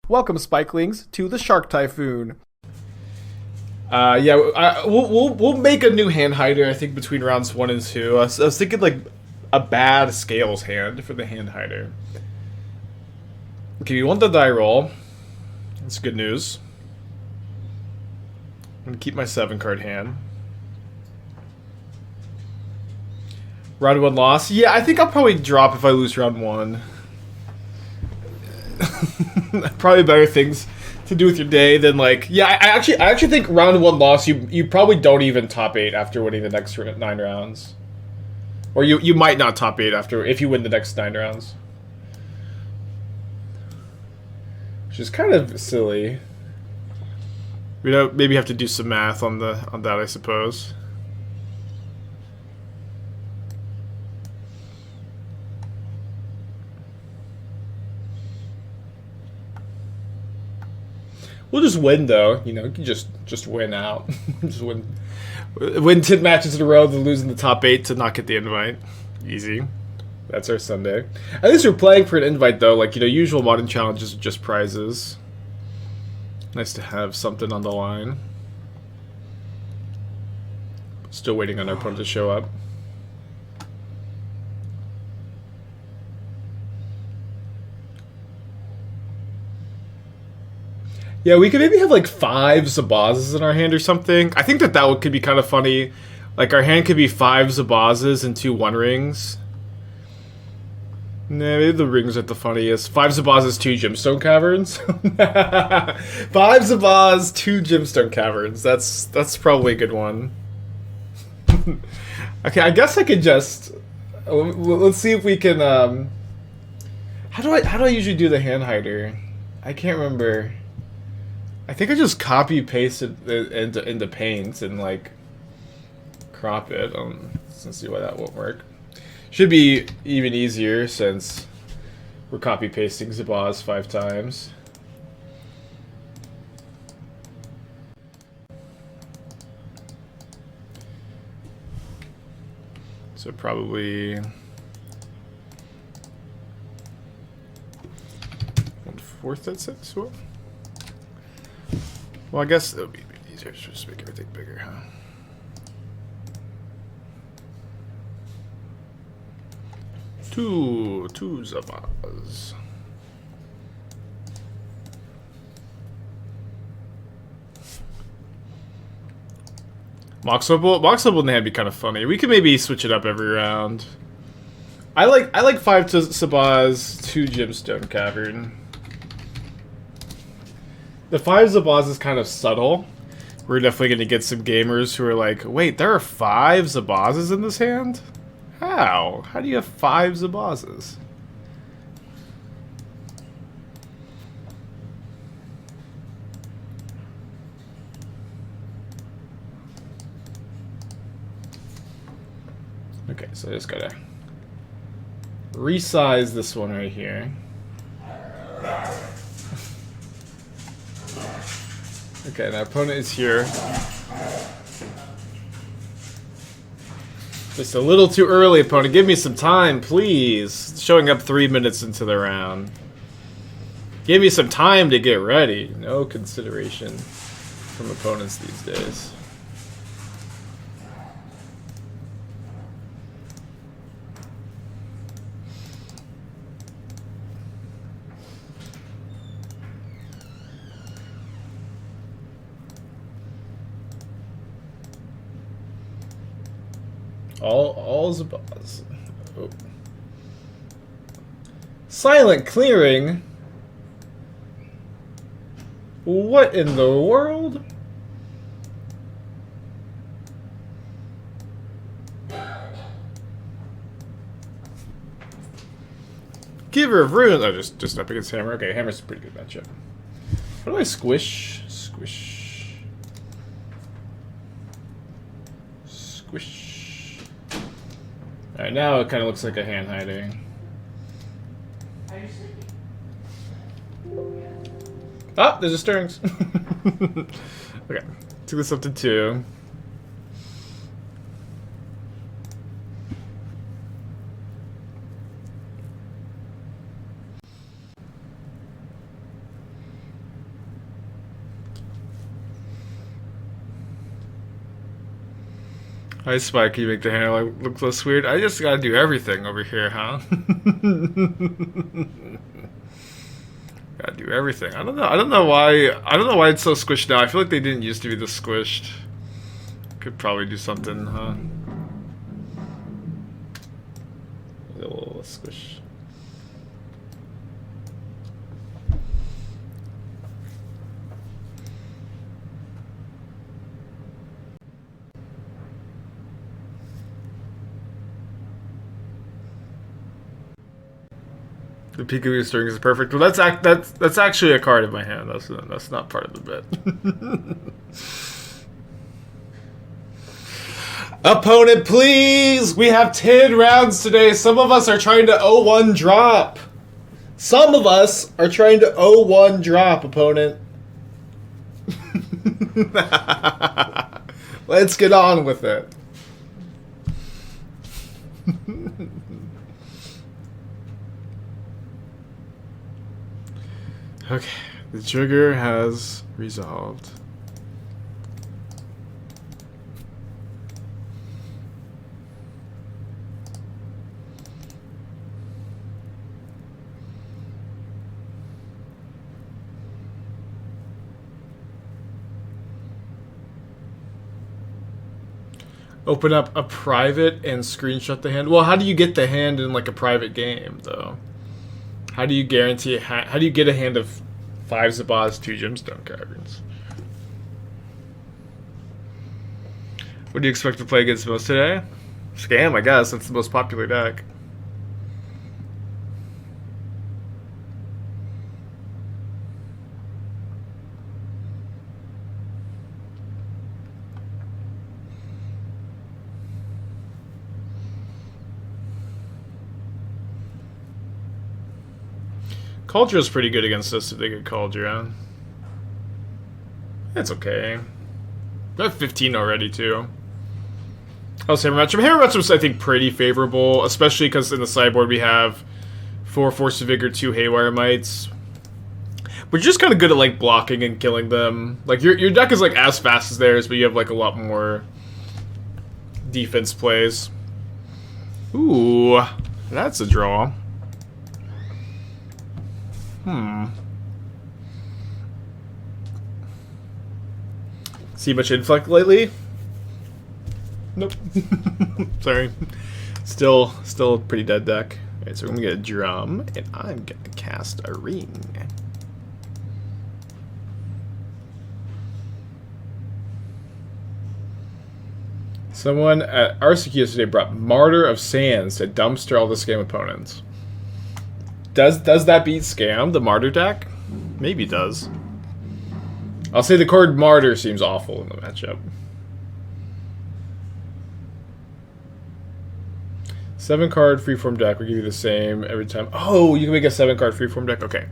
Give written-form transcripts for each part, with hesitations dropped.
Welcome, Spikelings, to the Shark Typhoon. We'll make a new hand hider, I think, between rounds 1 and 2. I was thinking, like, a bad Scales hand for the hand hider. Okay, you want the die roll. That's good news. I'm going to keep my 7-card hand. Round 1 loss. Yeah, I think I'll probably drop if I lose round 1. Probably better things to do with your day than, like, yeah, I actually think round 1 loss, you probably don't even top 8 after winning the next 9 rounds. Or you might not top 8 after if you win the next 9 rounds. Which is kind of silly. We don't maybe have to do some math on that, I suppose. We'll just win, though. You know, you can just win out. Just win 10 matches in a row, then lose in the top 8 to not get the invite. Easy. That's our Sunday. At least we're playing for an invite, though. Like, you know, usual modern challenges are just prizes. Nice to have something on the line. Still waiting on our opponent to show up. Yeah, we could maybe have like 5 Zabazes in our hand or something. I think that could be kind of funny. Like, our hand could be 5 Zabazes and 2 1-rings. Nah, maybe the rings are the funniest. 5 Zabazes, 2 Gemstone Caverns. 5 Zabaz, 2 Gemstone Caverns. That's probably a good one. Okay, I guess I could just... Let's see if we can... How do I usually do the hand hider? I can't remember. I think I just copy paste it into Paint and, like, crop it. Let's see why that won't work. Should be even easier since we're copy pasting Zabaz 5 times. So probably 1/4 that 6. Well, I guess it'll be easier to just make everything bigger, huh? Two Zabaz. Mox Opal in the hand would be kind of funny. We could maybe switch it up every round. I like 5 Zabaz, 2 Gemstone Cavern. The 5 Zabaz is kind of subtle. We're definitely going to get some gamers who are like, wait, there are 5 Zabazes in this hand? How? How do you have 5 Zabazes? Okay, so I just gotta resize this one right here. Okay, now opponent is here. Just a little too early, opponent. Give me some time, please. Showing up 3 minutes into the round. Give me some time to get ready. No consideration from opponents these days. All Zabaz. Oh. Silent clearing? What in the world? Giver of Runes. Oh, just up against Hammer. Okay, Hammer's a pretty good matchup. What do I squish? Squish. Squish. Alright, now it kind of looks like a hand hider. Ah, there's a stirrings. Okay, took this up to 2. Hi, Spike. Can you make the hand look less weird? I just gotta do everything over here, huh? Gotta do everything. I don't know. I don't know why. I don't know why it's so squished now. I feel like they didn't used to be this squished. Could probably do something, huh? A little squish. The Peekaboo string is perfect. Well, that's actually a card in my hand. That's not part of the bit. Opponent, please! We have 10 rounds today. Some of us are trying to 0-1 drop. Some of us are trying to 0-1 drop, opponent. Let's get on with it. Okay, the trigger has resolved. Open up a private and screenshot the hand. Well, how do you get the hand in like a private game, though? How do you guarantee? How do you get a hand of 5 Zabaz, 2 Gemstone Caverns? What do you expect to play against most today? Scam, I guess. That's the most popular deck. Cauldron is pretty good against us if they get Cauldron. It's okay. They have 15 already, too. How's Hammer Matchup? Hammer Matchup's, I think, pretty favorable, especially because in the sideboard we have 4 Force of Vigor, 2 Haywire Mites. But you're just kind of good at, like, blocking and killing them. Like, your deck is, like, as fast as theirs, but you have, like, a lot more defense plays. Ooh, that's a draw. See much inflect lately? Nope. Sorry. Still a pretty dead deck. Alright, so we're gonna get a drum, and I'm gonna cast a ring. Someone at RCQ yesterday brought Martyr of Sands to dumpster all the Scam opponents. Does that beat Scam, the Martyr deck? Maybe it does. I'll say the card Martyr seems awful in the matchup. 7-card freeform deck will give you the same every time. Oh, you can make a 7-card freeform deck? Okay.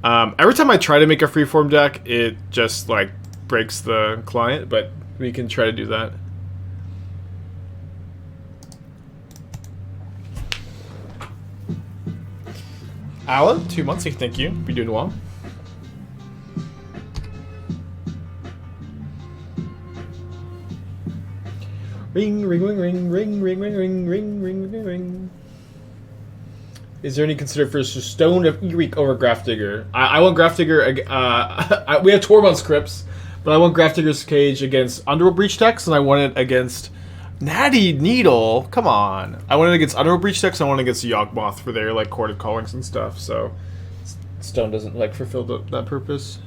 Every time I try to make a freeform deck, it just, like, breaks the client, but we can try to do that. Alan, 2 months, thank you. Be doing well. Ring, ring, ring, ring, ring, ring, ring, ring, ring, ring, ring, ring. Is there any consider for Stone of Erik over Grafdigger? I want Grafdigger. We have Tormund's Crypts, but I want Grafdigger's Cage against Underworld Breach decks, and I want it against Natty Needle. Come on, I want it against Underworld Breach decks. I want it against Yawgmoth for their like Court of Callings and stuff. So Stone doesn't like fulfill that purpose.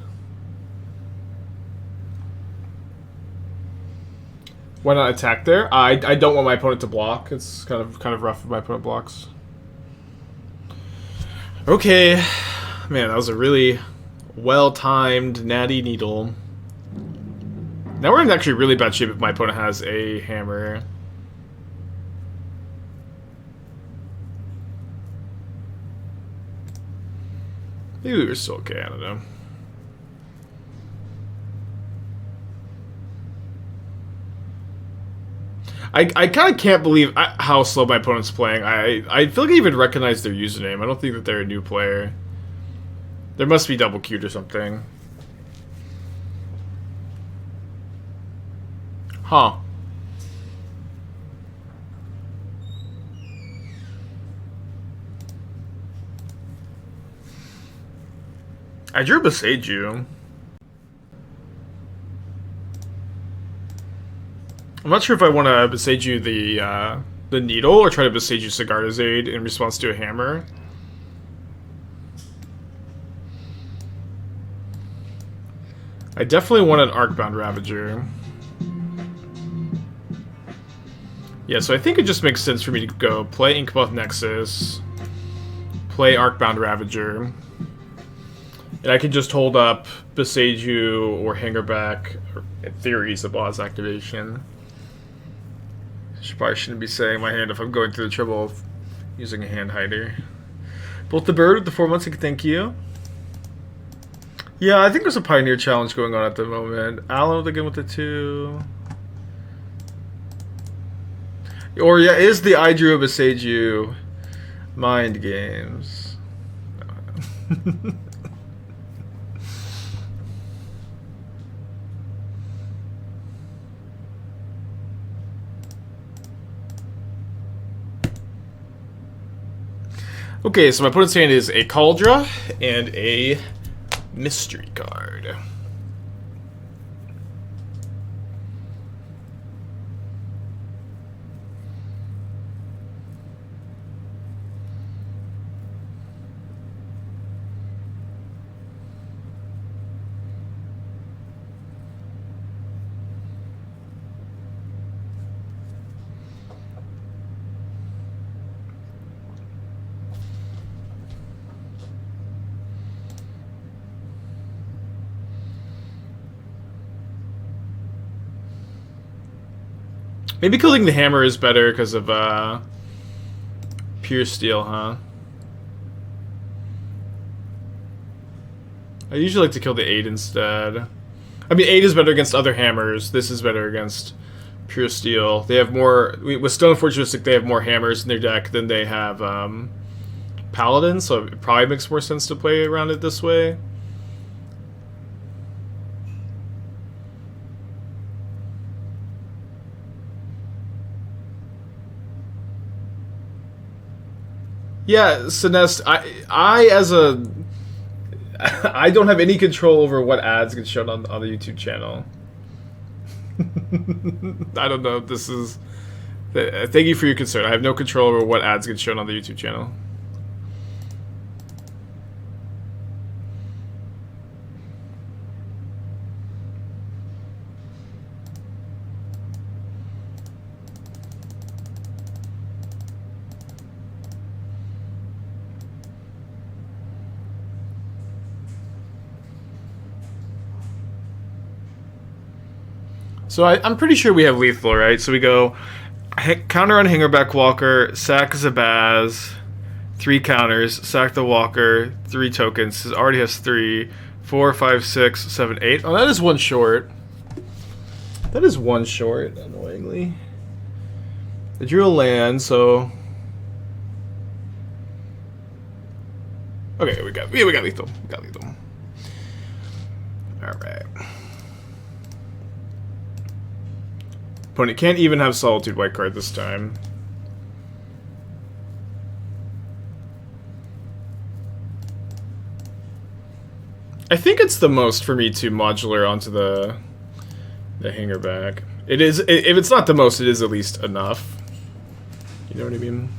Why not attack there? I don't want my opponent to block. It's kind of rough if my opponent blocks. Okay, man, that was a really well-timed Natty Needle. Now we're in actually really bad shape if my opponent has a hammer. Maybe we were still okay, I don't know. I kind of can't believe how slow my opponent's playing. I feel like I even recognize their username. I don't think that they're a new player. There must be double queued or something. Huh. I drew Boseiju. I'm not sure if I want to Boseiju the Needle or try to Boseiju Sigarda's Aid in response to a hammer. I definitely want an Arcbound Ravager. Yeah, so I think it just makes sense for me to go play Inkmoth Nexus, play Arcbound Ravager, and I can just hold up Boseiju or Hangarback, or in theory, Zabaz activation. Probably shouldn't be saying my hand if I'm going through the trouble of using a hand hider. Bolt the Bird with the 4 months, thank you. Yeah, I think there's a Pioneer challenge going on at the moment. Alan again with the 2. Or yeah, is the I drew a Boseiju mind games? Okay, so my opponent's hand is a Cauldron and a mystery card. Maybe killing the hammer is better because of pure steel, huh? I usually like to kill the 8 instead. I mean, 8 is better against other hammers. This is better against pure steel. They have more... With Stone Fortunistic, they have more hammers in their deck than they have Paladin, so it probably makes more sense to play around it this way. Yeah, Sinest, I as a... I don't have any control over what ads get shown on the YouTube channel. I don't know if this is... Thank you for your concern. I have no control over what ads get shown on the YouTube channel. So I'm pretty sure we have lethal, right? So we go counter on Hangarback Walker, sack Zabaz, 3 counters, sack the Walker, 3 tokens. It already has 3, 4, 5, 6, 7, 8. Oh, that is 1 short. That is 1 short, annoyingly. I drew a land, so... Okay, we got lethal. We got lethal. Alright. Opponent can't even have Solitude white card this time. I think it's the most for me to modular onto the Hangarback. It is, if it's not the most, it is at least enough. You know what I mean?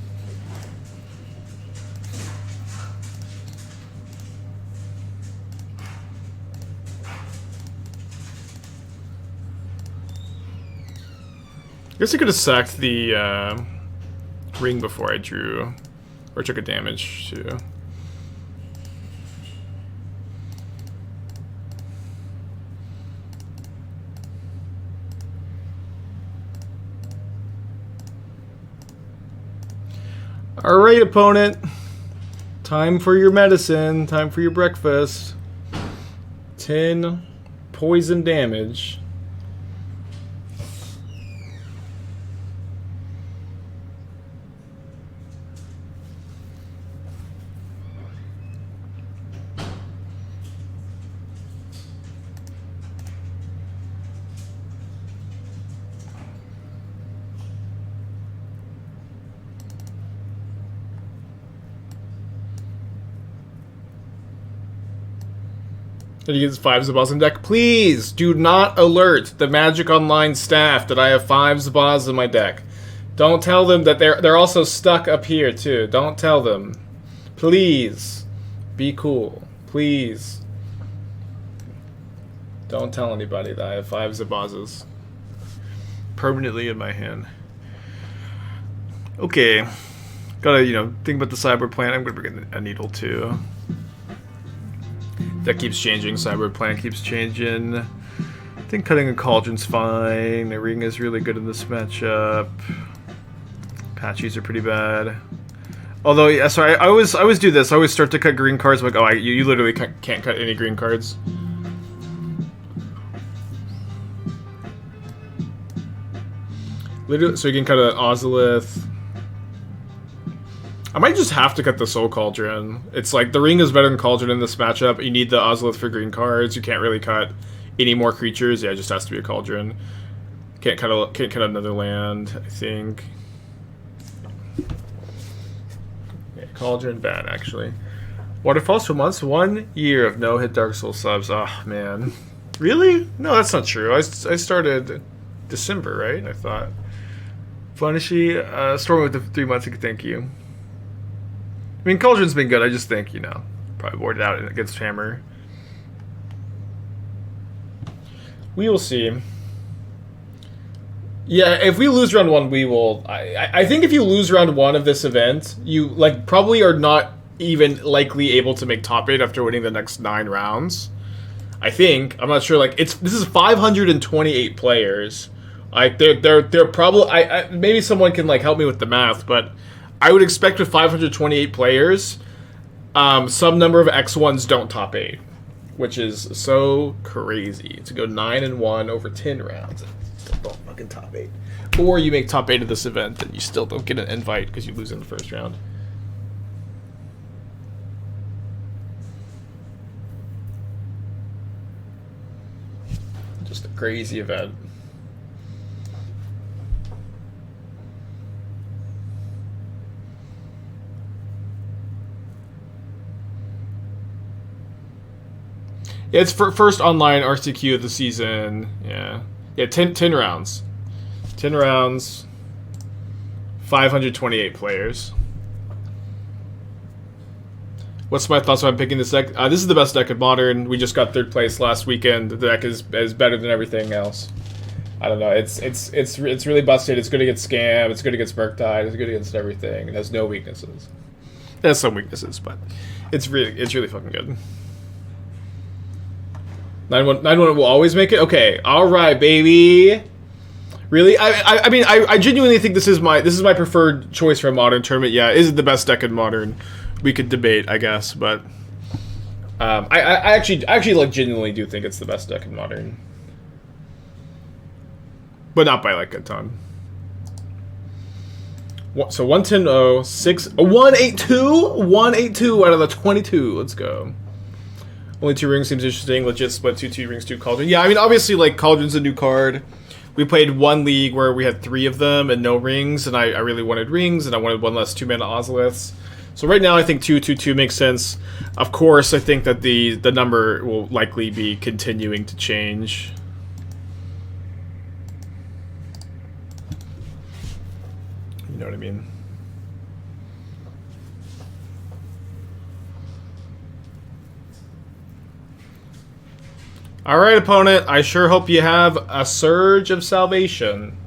I guess I could have sacked the ring before I drew, or took a damage too. Alright, opponent. Time for your medicine. Time for your breakfast. 10 poison damage. And he gets 5 Zabaz in deck. Please do not alert the Magic Online staff that I have 5 Zabaz in my deck. Don't tell them that they're also stuck up here too. Don't tell them. Please. Be cool. Please. Don't tell anybody that I have 5 Zabazes permanently in my hand. Okay. Gotta, think about the cyber plant. I'm gonna bring in a needle too. That keeps changing. Cyber plant keeps changing. I think cutting a cauldron's fine. The ring is really good in this matchup. Patchies are pretty bad. Although, yeah, sorry, I always do this. I always start to cut green cards. I'm like, you literally can't cut any green cards. Literally, so you can cut an Ozolith. I might just have to cut the Soul Cauldron. It's like, the ring is better than Cauldron in this matchup. You need the Ozolith for green cards. You can't really cut any more creatures. Yeah, it just has to be a Cauldron. Can't cut another land, I think. Yeah, Cauldron, bad, actually. Waterfalls for months, 1 year of no-hit Dark Soul subs. Oh, man. Really? No, that's not true. I started December, right? I thought. Funishy, Storm with the 3 months, thank you. I mean, Cauldron's been good. I just think, probably boarded out against Hammer. We will see. Yeah, if we lose round 1, we will. I think if you lose round 1 of this event, you probably are not even likely able to make top 8 after winning the next 9 rounds. I think. I'm not sure. This is 528 players. They're probably. Maybe someone can help me with the math, but I would expect with 528 players, some number of X1s don't top 8, which is so crazy to go 9-1 over 10 rounds and still don't fucking top 8. Or you make top 8 of this event and you still don't get an invite because you lose in the first round. Just a crazy event. Yeah, it's for first online RCQ of the season. Yeah. Yeah, 10 rounds. 10 rounds. 528 players. What's my thoughts on picking this deck? This is the best deck in Modern. We just got 3rd place last weekend. The deck is better than everything else. I don't know. It's really busted. It's good against Scam. It's good against Murktide. It's good against everything. It has no weaknesses. It has some weaknesses, but it's really fucking good. 9-1 will always make it? Okay, alright, baby. Really? I mean, I genuinely think this is my preferred choice for a Modern tournament. Yeah, is it the best deck in Modern? We could debate, I guess, but I actually genuinely do think it's the best deck in Modern. But not by a ton. So 110-0, 182? 182 out of the 22. Let's go. Only 2 rings seems interesting. Legit split 2 rings, 2 Cauldron. Yeah, I mean, obviously, Cauldron's a new card. We played 1 league where we had 3 of them and no rings, and I really wanted rings, and I wanted 1 less 2-mana Ozoliths. So right now, I think 2/2/2 makes sense. Of course, I think that the number will likely be continuing to change. You know what I mean? Alright, opponent, I sure hope you have a Surge of Salvation.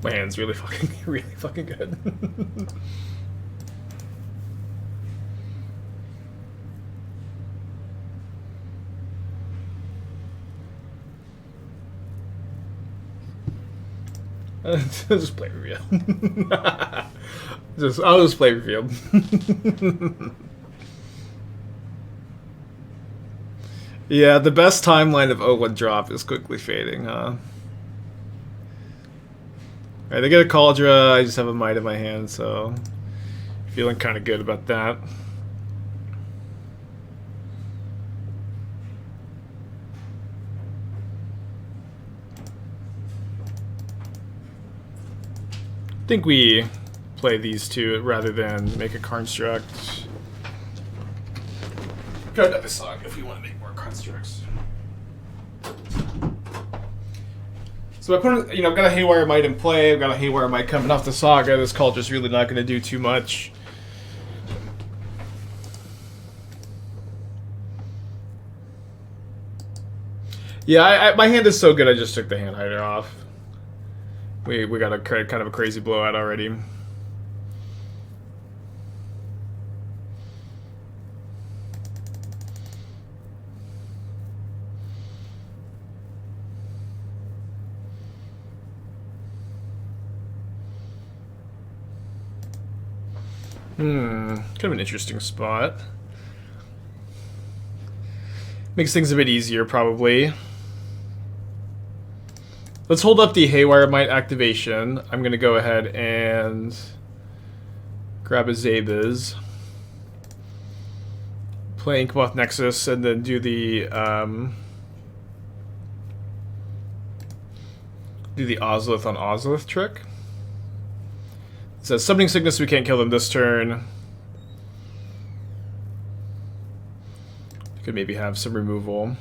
My hand's really fucking good. Just play reveal. I'll just play reveal. Yeah, the best timeline of O1 drop is quickly fading, huh? Alright, they get a Cauldron, I just have a Mite in my hand, so feeling kind of good about that. I think we play these two rather than make a construct. Go another Saga if you want to make more constructs. So I put, I've got a Haywire Mite in play. I've got a Haywire Mite coming off the Saga. This Cauldron's really not going to do too much. Yeah, my hand is so good. I just took the hand hider off. We got a kind of a crazy blowout already. Kind of an interesting spot. Makes things a bit easier, probably. Let's hold up the Haywire Mite activation. I'm going to go ahead and grab a Zabaz. Play Inkmoth Nexus, and then do the Ozolith on Ozolith trick. It says Summoning Sickness, we can't kill them this turn. Could maybe have some removal.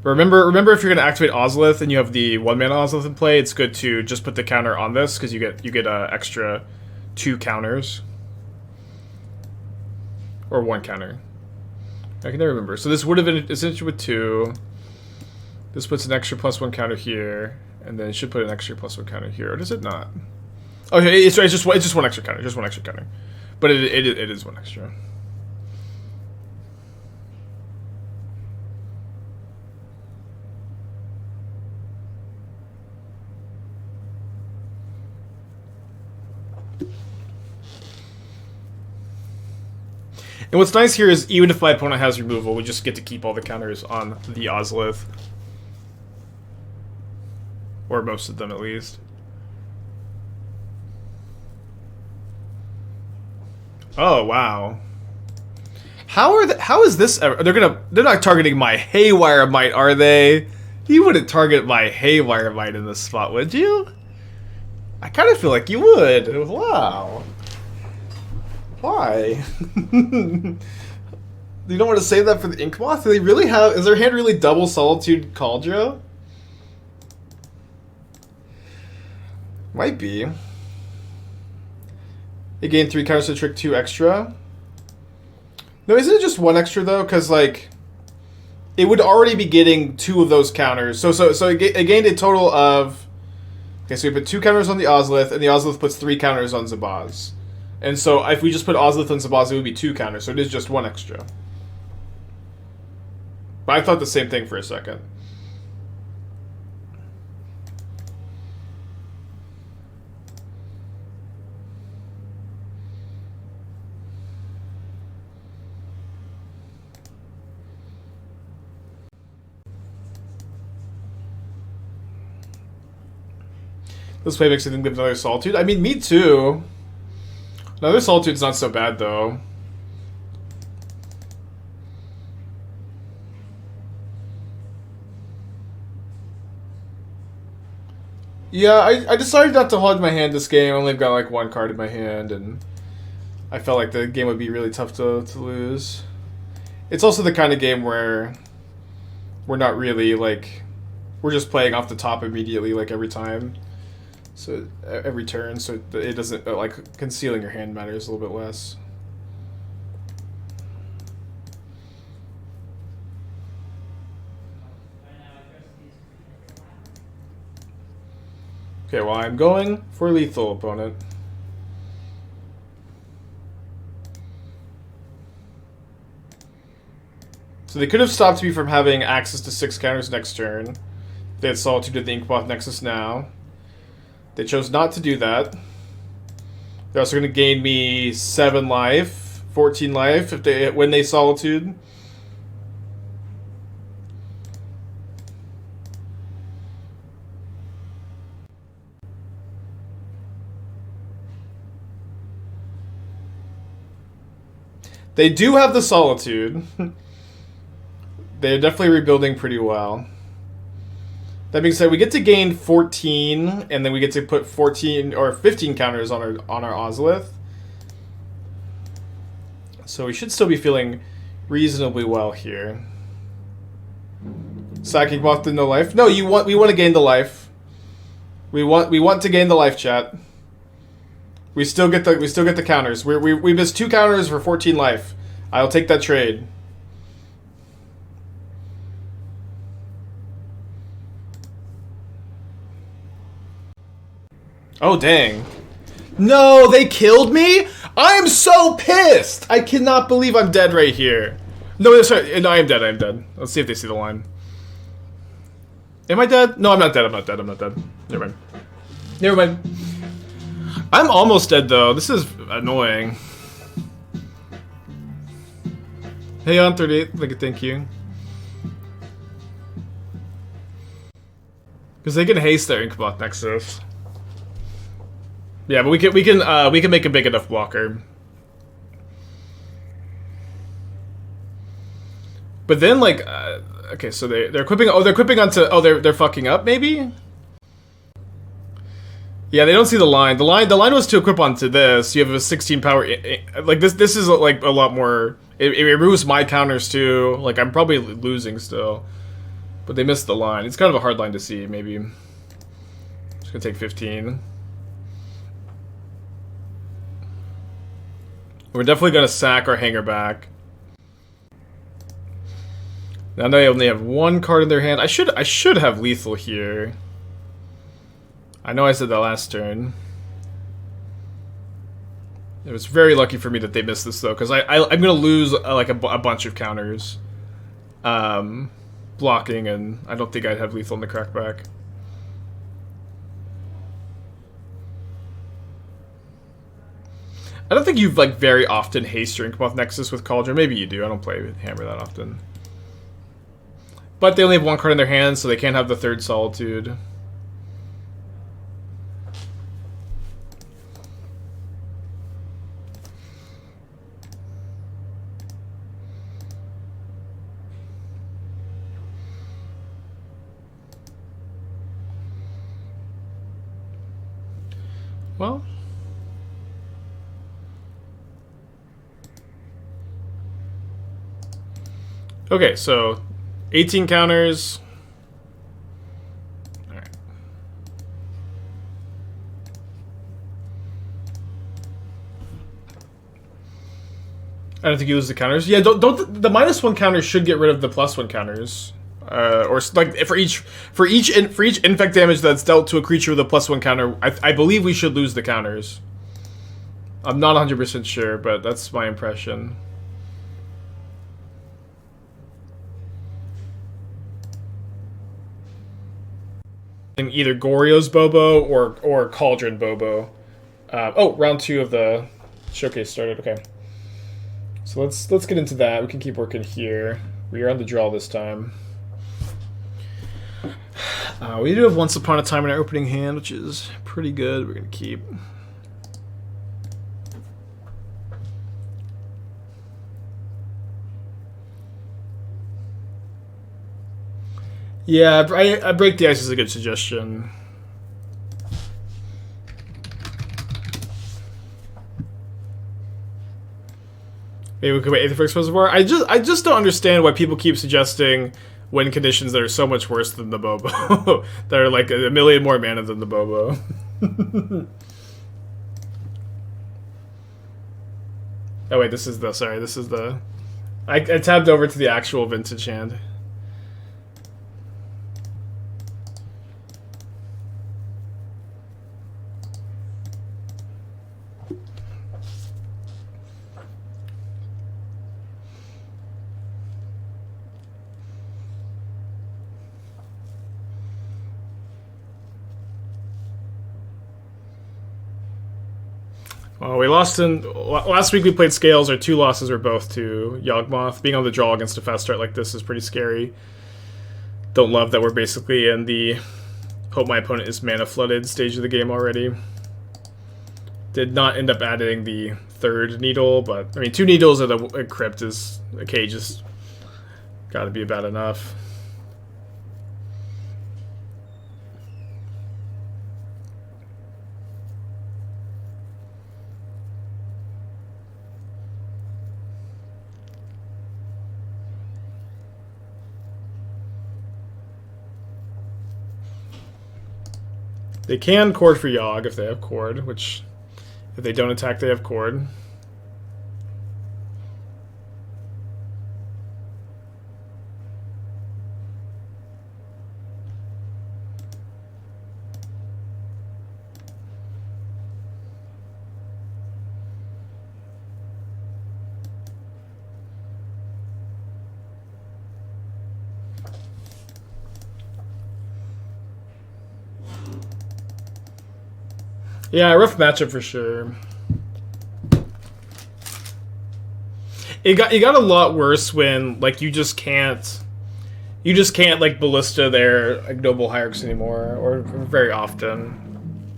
But remember if you're gonna activate Ozolith and you have the 1-mana Ozolith in play, it's good to just put the counter on this because you get extra 2 counters. Or 1 counter. I can never remember. So this would have been essentially with 2. This puts an extra +1 counter here, and then it should put an extra +1 counter here. Or does it not? Okay, it's just 1 extra counter. Just 1 extra counter. But it is 1 extra. And what's nice here is even if my opponent has removal, we just get to keep all the counters on the Ozolith. Or most of them, at least. Oh, wow. How is this ever... They're not targeting my Haywire Mite, are they? You wouldn't target my Haywire Mite in this spot, would you? I kind of feel like you would. Wow. Why? You don't want to save that for the Inkmoth? Do they really have... Is their hand really double Solitude Cauldron? Might be. They gain 3 counters to trick 2 extra. No, isn't it just 1 extra though? Because like, it would already be getting 2 of those counters. So it gained a total of. Okay, so we put 2 counters on the Ozolith, and the Ozolith puts 3 counters on Zabaz. And so if we just put Ozolith on Zabaz, it would be 2 counters. So it is just 1 extra. But I thought the same thing for a second. This play makes me think of another Solitude. I mean, me too. Another Solitude's not so bad, though. Yeah, I decided not to hold my hand this game. I only got like 1 card in my hand, and I felt like the game would be really tough to lose. It's also the kind of game where we're not really, like... We're just playing off the top immediately, like, every time. So every turn, so it doesn't like concealing your hand matters a little bit less. Okay, well I'm going for lethal, opponent. So they could have stopped me from having access to 6 counters next turn. They had Solitude to the Inkmoth Nexus now. They chose not to do that. They're also going to gain me 7 life 14 life when they solitude. They do have the solitude. They're definitely rebuilding pretty well. That being said, we get to gain 14, and then we get to put 14 or 15 counters on our Ozolith. So we should still be feeling reasonably well here. Sacking off the no life. No, we want to gain the life. We want to gain the life, chat. We still get the counters. We missed 2 counters for 14 life. I'll take that trade. Oh dang. No, they killed me? I am so pissed! I cannot believe I'm dead right here. No, sorry, no, I am dead, I am dead. Let's see if they see the line. Am I dead? No, I'm not dead, I'm not dead, I'm not dead. Never mind. Never mind. I'm almost dead though. This is annoying. Hey on 38, thank you. Because they can haste their Inkmoth Nexus. Yeah, but we can make a big enough blocker. But then like okay, so they're equipping. Oh, they're equipping onto. Oh, they're fucking up maybe. Yeah, they don't see the line. The line was to equip onto this. You have a 16 power. Like this is like a lot more. It removes my counters too. Like I'm probably losing still, but they missed the line. It's kind of a hard line to see. Maybe it's gonna take 15. We're definitely gonna sack our Hangarback. Now they only have 1 card in their hand. I should have lethal here. I know I said that last turn. It was very lucky for me that they missed this though, because I'm gonna lose like a bunch of counters, blocking, and I don't think I'd have lethal in the crackback. I don't think you've like very often haste your Inkmoth Nexus with Cauldron. Maybe you do. I don't play Hammer that often. But they only have 1 card in their hand, so they can't have the 3rd Solitude. Well, okay, so 18 counters. All right. I don't think you lose the counters. Yeah, don't the -1 counters should get rid of the +1 counters. Or like for each infect damage that's dealt to a creature with a +1 counter, I believe we should lose the counters. I'm not 100% sure, but that's my impression. In either Goryo's Bobo or Cauldron Bobo. Oh, round 2 of the showcase started. Okay, so let's get into that. We can keep working here. We are on the draw this time. We do have Once Upon a Time in our opening hand, which is pretty good. We're gonna keep. Yeah, I Break the Ice is a good suggestion. Maybe we could wait for Explosive War. I just don't understand why people keep suggesting win conditions that are so much worse than the Bobo. That are like a million more mana than the Bobo. Oh wait, this is the... I tabbed over to the actual vintage hand. Well, we lost in... Last week we played Scales. Our 2 losses were both to Yawgmoth. Being on the draw against a fast start like this is pretty scary. Don't love that we're basically in the hope my opponent is mana flooded stage of the game already. Did not end up adding the 3rd needle, but I mean 2 needles at a crypt is a cage is gotta be bad enough. They can cord for Yogg if they have cord, which if they don't attack, they have cord. Yeah, rough matchup for sure. It got a lot worse when like you just can't like ballista their ignoble hierarchs anymore, or very often.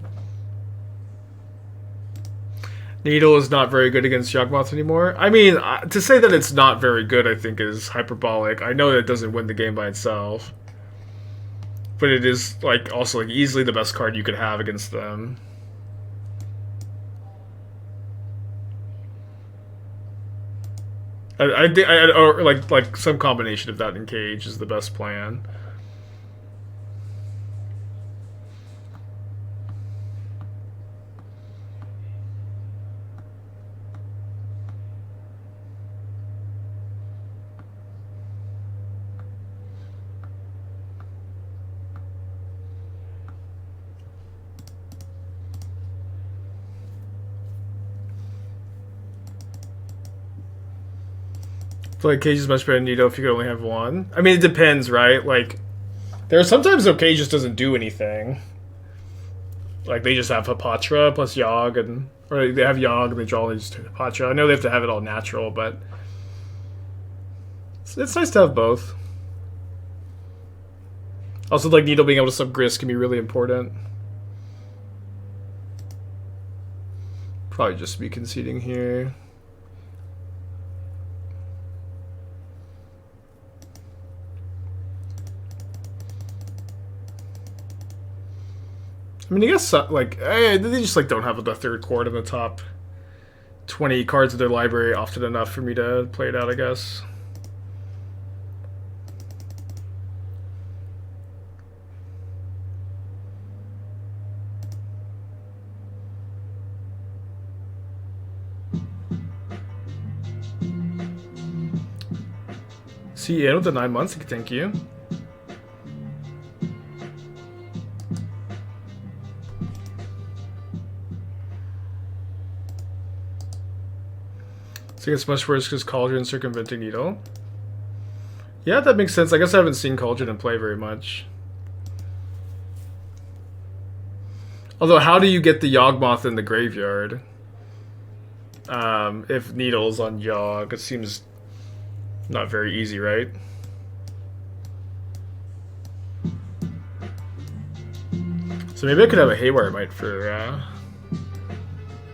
Needle is not very good against Yawgmoth anymore. I mean, to say that it's not very good, I think is hyperbolic. I know that it doesn't win the game by itself, but it is like also like easily the best card you could have against them. Or like some combination of that and cage is the best plan. I feel like cage is much better than Nido if you could only have one. I mean, it depends, right? Like, there are sometimes though cage just doesn't do anything. Like, they just have Hapatra plus Yogg, and or they have Yogg and they draw and they just Hapatra. I know they have to have it all natural, but it's nice to have both. Also, like, Needle being able to sub-Grist can be really important. Probably just be conceding here. I mean, I guess, like, they just, like, don't have the 3rd chord in the top 20 cards of their library often enough for me to play it out, I guess. See you in with the 9 months, thank you. So it's much worse because Cauldron circumventing Needle. Yeah, that makes sense. I guess I haven't seen Cauldron in play very much. Although, how do you get the Yawgmoth in the graveyard? If Needle's on Yogg, it seems not very easy, right? So maybe I could have a Haywire Mite for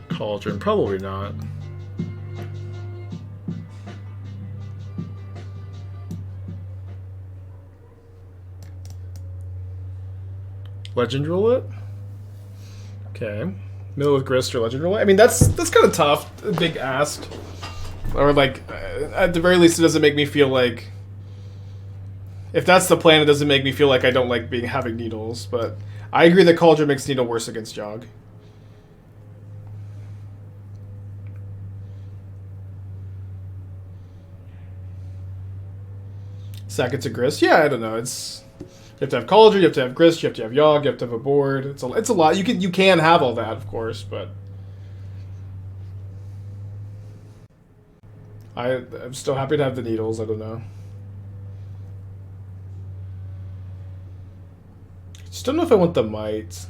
Cauldron. Probably not. Legend rule it? Okay. Middle with Grist or Legend rule it? I mean, that's kind of tough. A big ask. Or, like, at the very least, it doesn't make me feel like... If that's the plan, it doesn't make me feel like I don't like having Needles. But I agree that Cauldron makes Needle worse against Yogg. Seconds of Grist? Yeah, I don't know. It's... You have to have Cauldron, you have to have Grist, you have to have Yogg, you have to have a board. It's a lot. You can have all that, of course, but I'm still happy to have the Needles. I don't know. Just don't know if I want the Mite.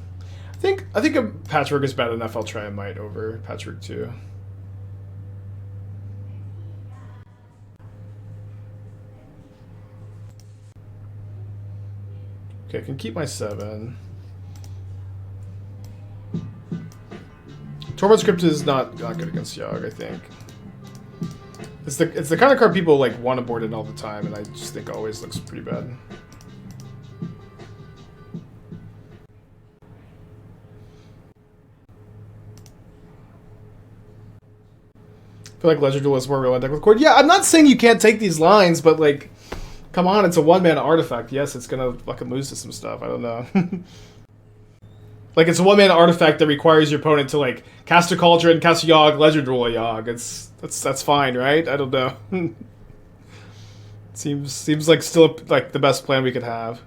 I think a Patchwork is bad enough. I'll try a Mite over Patchwork 2. Okay, I can keep my 7. Torment Script is not good against Yogg, I think. It's the kind of card people like want to board in all the time, and I just think always looks pretty bad. I feel like Legend Duel is more real deck with Cord. Yeah, I'm not saying you can't take these lines, but like, come on, it's a 1-mana artifact. Yes, it's gonna fucking lose to some stuff. I don't know. Like, it's a 1-mana artifact that requires your opponent to like cast a Cauldron, cast a Yogg, Legend Duel a Yogg. That's fine, right? I don't know. seems like still like the best plan we could have.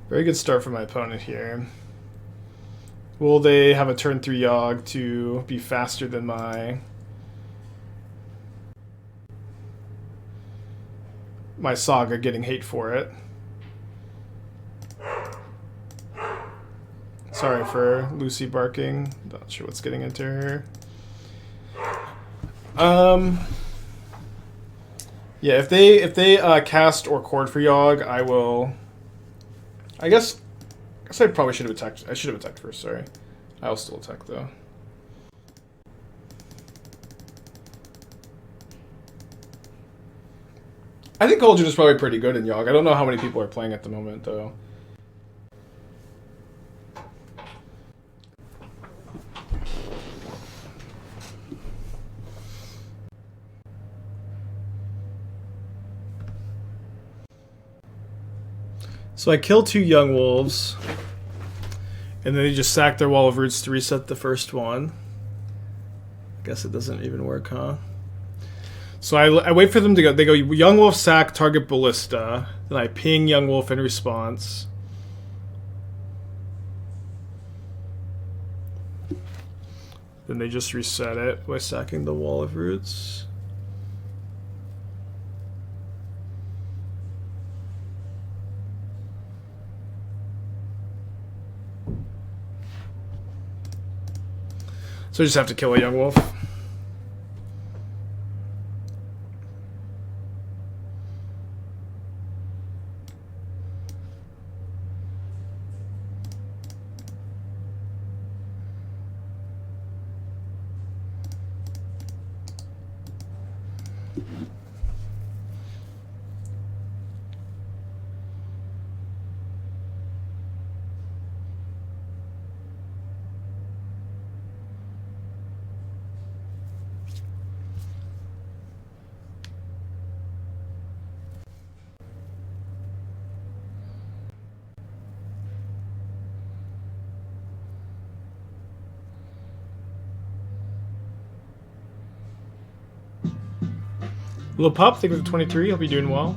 Very good start for my opponent here. Will they have a turn 3 Yogg to be faster than my Saga getting hate for it? Sorry for Lucy barking. Not sure what's getting into her. Yeah, if they cast or Cord for Yogg, I will. I guess I probably should have attacked. I should have attacked first. Sorry, I'll still attack though. I think Cauldron is probably pretty good in Yogg. I don't know how many people are playing at the moment though. So I kill 2 Young Wolves, and then they just sack their Wall of Roots to reset the first one. Guess it doesn't even work, huh? So I wait for them to go. They go Young Wolf, sack, target Ballista. Then I ping Young Wolf in response. Then they just reset it by sacking the Wall of Roots. So I just have to kill a Young Wolf. Little Pup, think of the 23. Hope you're doing well.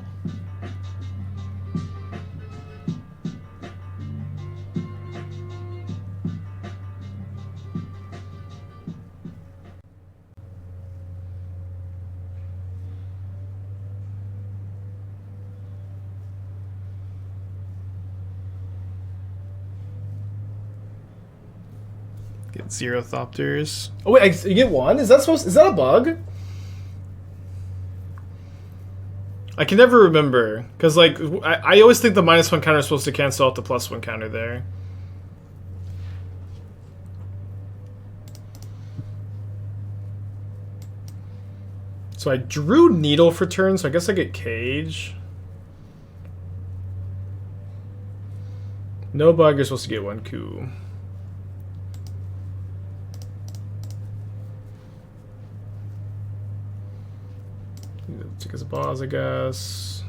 Get 0 Thopters. Oh wait, you get 1? Is that a bug? I can never remember, because like I always think the -1 counter is supposed to cancel out the +1 counter there. So I drew Needle for turn, so I guess I get Cage. No bug, you're supposed to get 1 coup. Take as a Zabaz, I guess.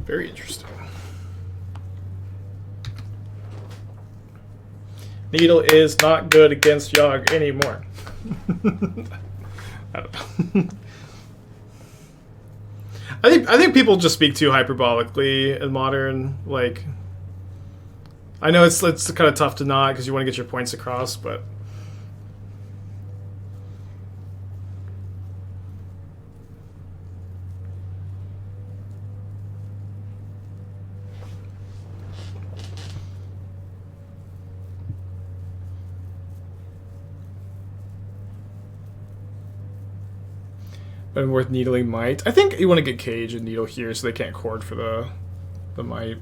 Very interesting. Needle is not good against Yogg anymore. I don't know. I think people just speak too hyperbolically in Modern. Like, I know it's kind of tough to not because you want to get your points across, but been worth needling Mite. I think you want to get Cage and Needle here so they can't cord for the Mite.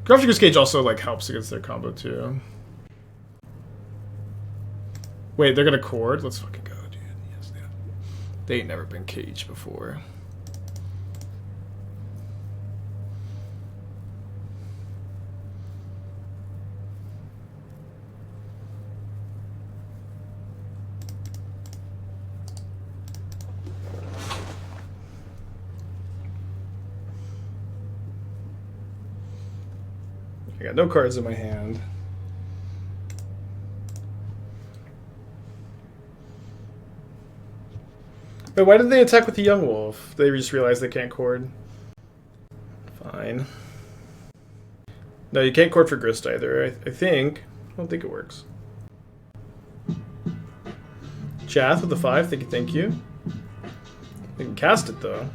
Grafdigger's Cage also like helps against their combo too. Wait, they're gonna cord? Let's fucking go, dude. Yes, they ain't never been caged before. I got no cards in my hand. But why did they attack with the Young Wolf? They just realized they can't cord. Fine. No, you can't cord for Grist either, I think. I don't think it works. Chath with the 5, thank you. They can cast it though.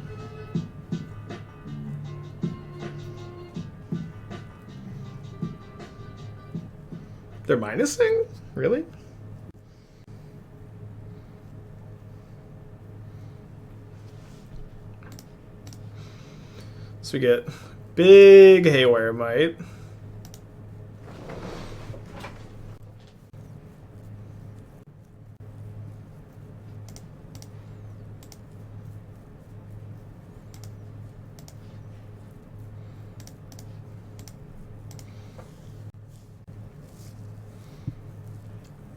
They're minusing? Really? So we get big Haywire Mite.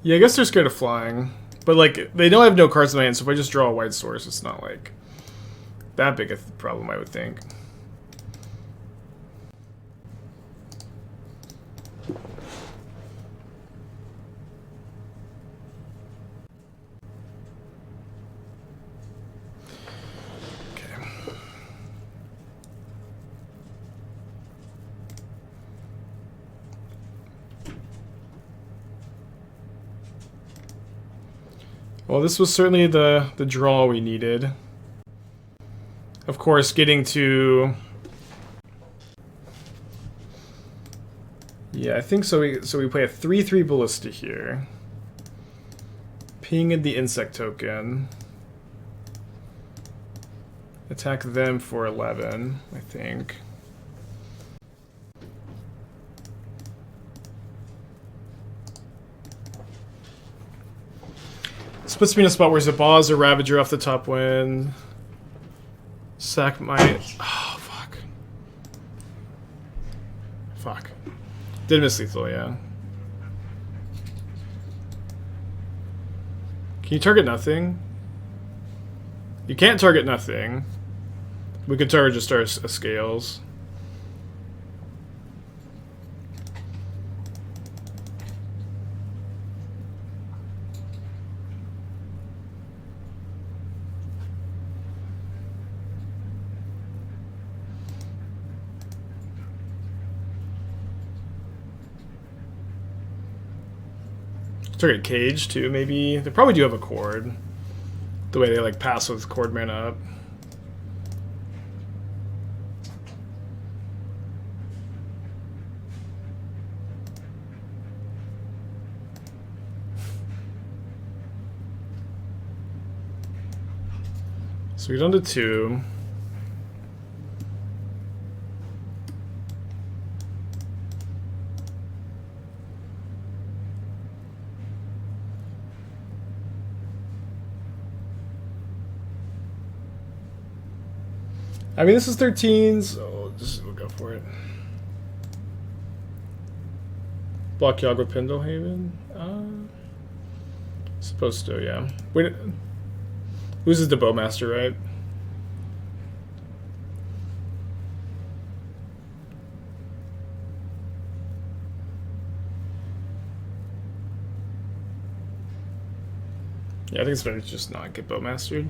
Yeah, I guess they're scared of flying. But, like, they know I have no cards in my hand, so if I just draw a white source, it's not, like, that big a problem, I would think. Well, this was certainly the draw we needed. Of course, getting to... Yeah, I think so. We play a 3/3 Ballista here. Ping in the insect token. Attack them for 11, I think. This puts me in a spot where Zabaz or Ravager off the top win. Sack my... Oh, fuck. Fuck. Did miss lethal, yeah. Can you target nothing? You can't target nothing. We could target just our scales. Target Cage too, maybe. They probably do have a cord. The way they like pass with cord mana up. So we're down to 2. I mean, this is 13, so we'll go for it. Block Yogg with Pendelhaven? Supposed to, yeah. Wait, loses the Bowmaster, right? Yeah, I think it's better to just not get Bowmastered.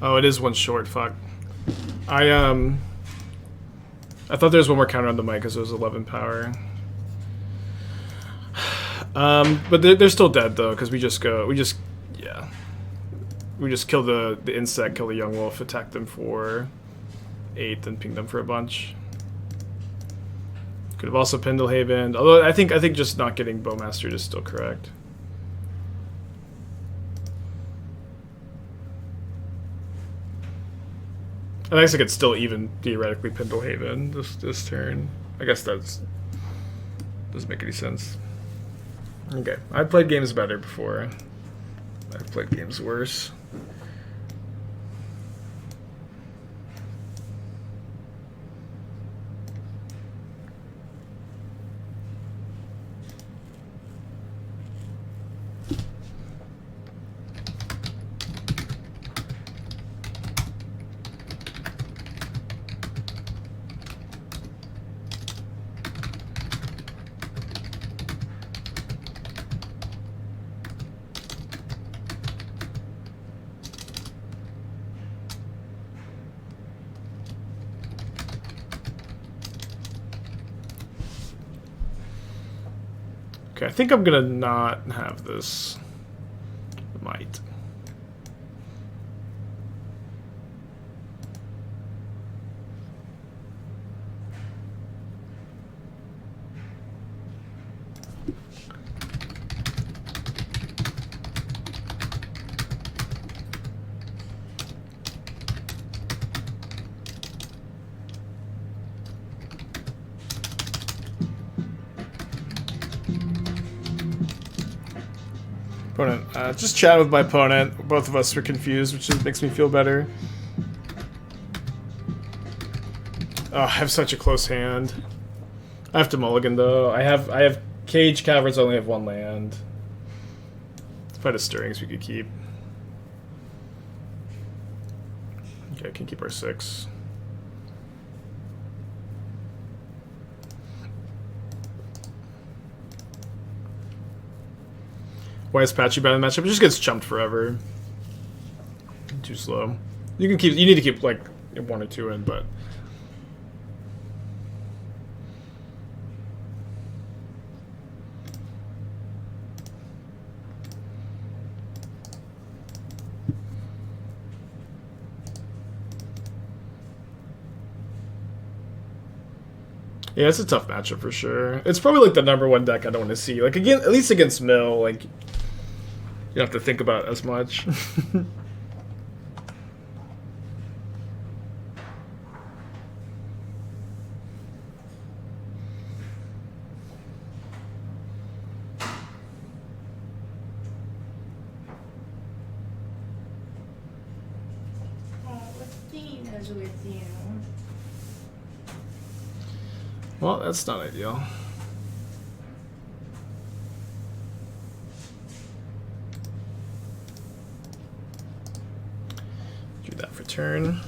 Oh, it is one short. Fuck. I thought there was one more counter on the mic because it was 11 power. But they're still dead though because we just kill the insect, kill the young wolf, attack them for 8, then ping them for a bunch. Could have also Pendelhaven, although I think just not getting Bowmastered is still correct. I guess I could still even theoretically Pendelhaven this turn. I guess that doesn't make any sense. Okay, I've played games better before. I've played games worse. Okay, I think I'm gonna not have this Mite. Opponent. Just chat with my opponent. Both of us were confused, which just makes me feel better. Oh, I have such a close hand. I have to mulligan though. I have Cage Caverns. I only have 1 land. If I had a Stirrings, we could keep. Okay, I can keep our 6. Why is Patchy bad in the matchup? It just gets chumped forever. Too slow. You can keep. You need to keep like 1 or 2 in, but yeah, it's a tough matchup for sure. It's probably like the #1 deck I don't want to see. Like again, at least against Mill, like you don't have to think about it as much. Well, that's not ideal. Do that for turn.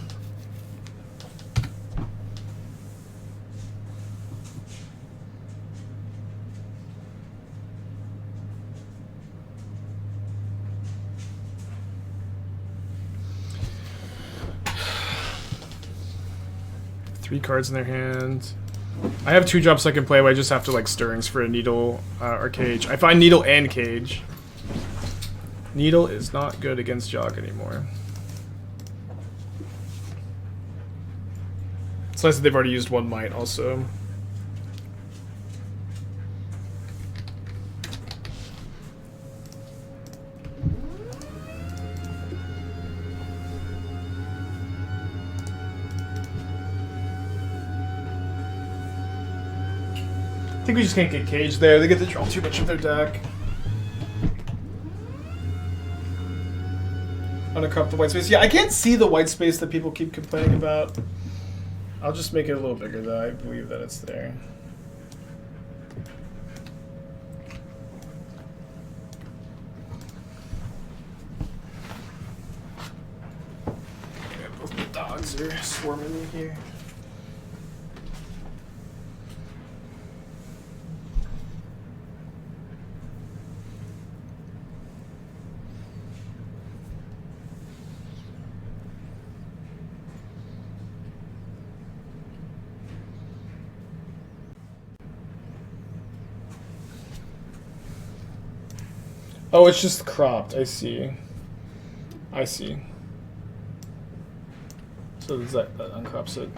Three cards in their hand. I have 2 drops I can play, but I just have to like Stirrings for a Needle or Cage. I find Needle and Cage. Needle is not good against Jog anymore. It's nice that they've already used 1 Mite also. I think we just can't get Cage there. They get to draw too much of their deck. Unencump the white space. Yeah, I can't see the white space that people keep complaining about. I'll just make it a little bigger though. I believe that it's there. guys are swarming me here. Oh, it's just cropped. I see. I see. So does that uncrops it?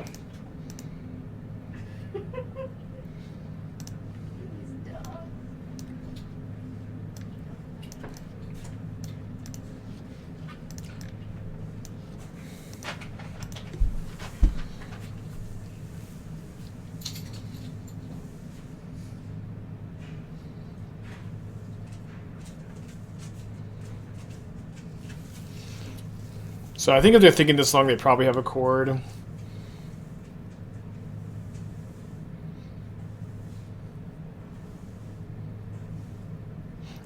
So I think if they're thinking this long, they probably have a chord.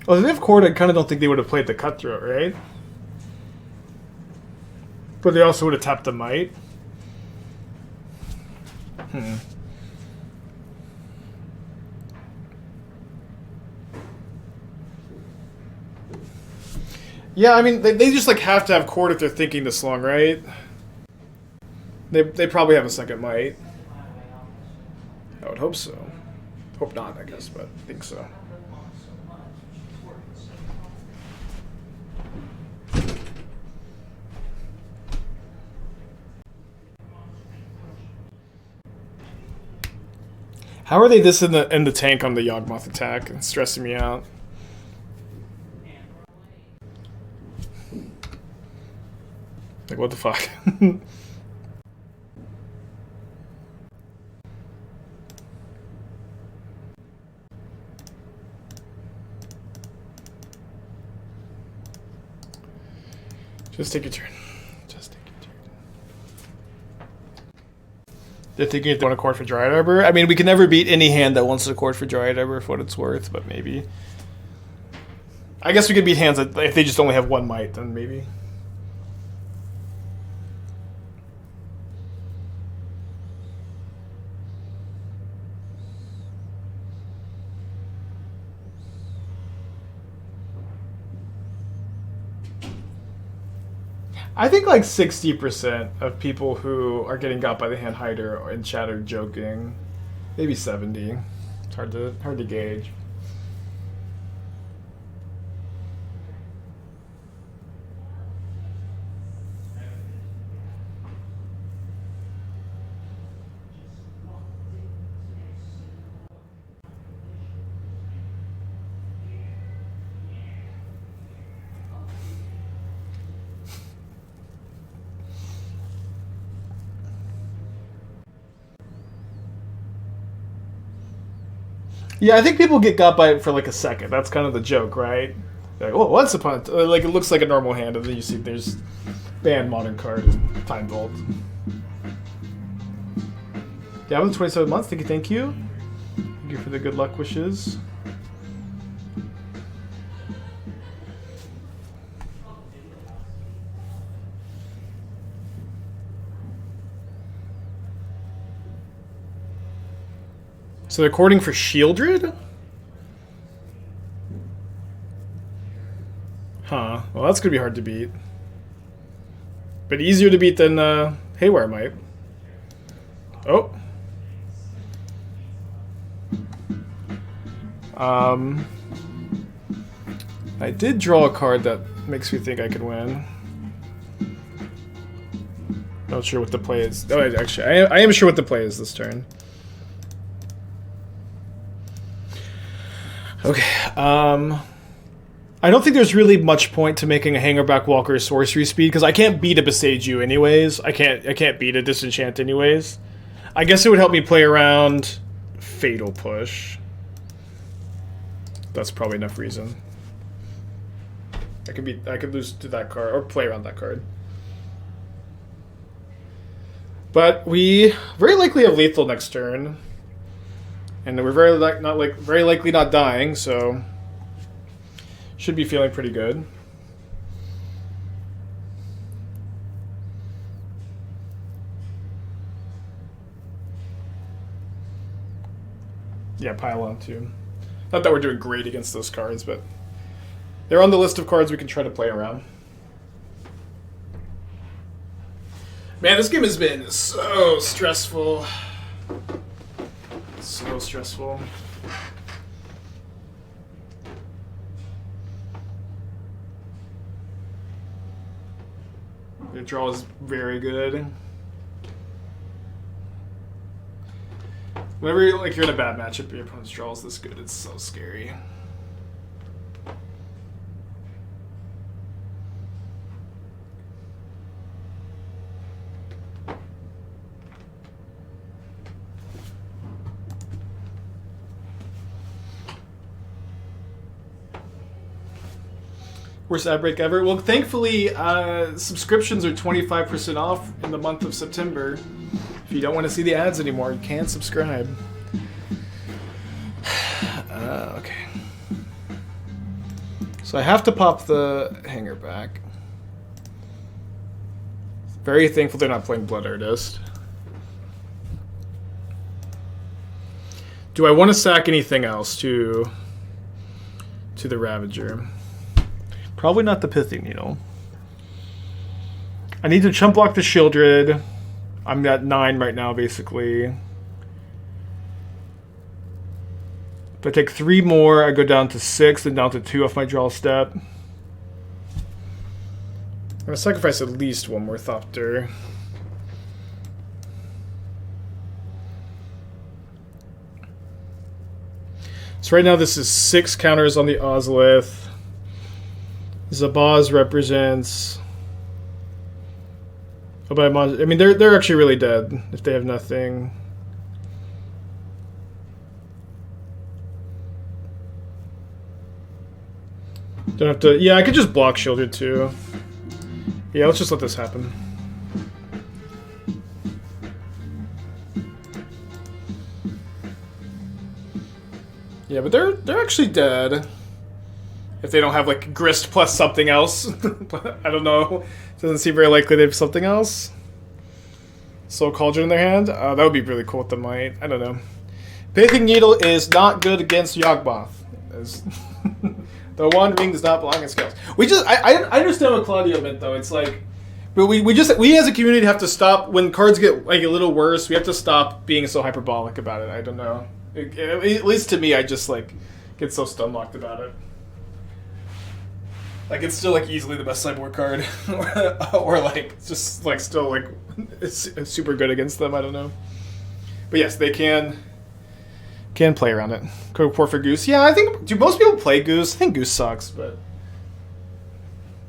Well, if they have chord, I kind of don't think they would have played the Cutthroat, right? But they also would have tapped the Mite. Yeah, I mean, they just like have to have chord if they're thinking this long, right? They probably have a second Mite. I would hope so. Hope not, I guess, but I think so. How are they this in the tank on the Yawgmoth attack? It's stressing me out. Like, what the fuck? Just take your turn. Just take your turn. They're thinking if they want a chord for Dryad Arbor. I mean, we can never beat any hand that wants a chord for Dryad Arbor for what it's worth, but maybe. I guess we could beat hands that if they just only have one Mite, then maybe. I think like 60% of people who are getting got by the hand hider in chat are joking. Maybe 70. It's hard to gauge. Yeah, I think people get got by it for like a second. That's kind of the joke, right? Like, oh, once upon a time, like it looks like a normal hand, and then you see there's banned modern card and Time Vault. Yeah, with 27 months. Thank you. Thank you for the good luck wishes. So they're courting for Shieldred? Huh. Well, that's going to be hard to beat. But easier to beat than Haywire Mite. Oh. I did draw a card that makes me think I could win. Not sure what the play is. Oh, actually, I am sure what the play is this turn. Okay, I don't think there's really much point to making a Hangarback Walker sorcery speed because I can't beat a Boseiju anyways. I can't beat a Disenchant anyways. I guess it would help me play around Fatal Push. That's probably enough reason. I could lose to that card or play around that card. But we very likely have lethal next turn. And we're very likely not dying, so should be feeling pretty good. Yeah, pile on too. Not that we're doing great against those cards, but they're on the list of cards we can try to play around. Man, this game has been so stressful. So stressful. The draw is very good. Whenever you're in a bad matchup, your opponent's draw is this good. It's so scary. Worst ad break ever. Well, thankfully, subscriptions are 25% off in the month of September. If you don't want to see the ads anymore, you can subscribe. Okay. So I have to pop the Hangarback. Very thankful they're not playing Blood Artist. Do I want to sack anything else to the Ravager? Probably not the Pithing Needle. I need to chump block the Shieldred. I'm at 9 right now, basically. If I take 3 more, I go down to 6, then down to 2 off my draw step. I'm going to sacrifice at least 1 more Thopter. So right now this is 6 counters on the Ozolith. Zabaz represents... Oh, but I mean, they're actually really dead if they have nothing. Don't have to... Yeah, I could just block Shielded too. Yeah, let's just let this happen. Yeah, but they're actually dead. If they don't have, like, Grist plus something else. I don't know. Doesn't seem very likely they have something else. Soul Cauldron in their hand? That would be really cool with the Mite. I don't know. Pithing Needle is not good against Yawgmoth. The One Ring does not belong in Scales. I understand what Claudio meant, though. It's like... But we as a community have to stop... When cards get, like, a little worse, we have to stop being so hyperbolic about it. I don't know. At least to me, I just, like, get so stun-locked about it. Like, it's still, like, easily the best sideboard card. or, like, just, like, still, like, it's super good against them. I don't know. But, yes, they can play around it. Go for Goose. Yeah, I think... Do most people play Goose? I think Goose sucks, but...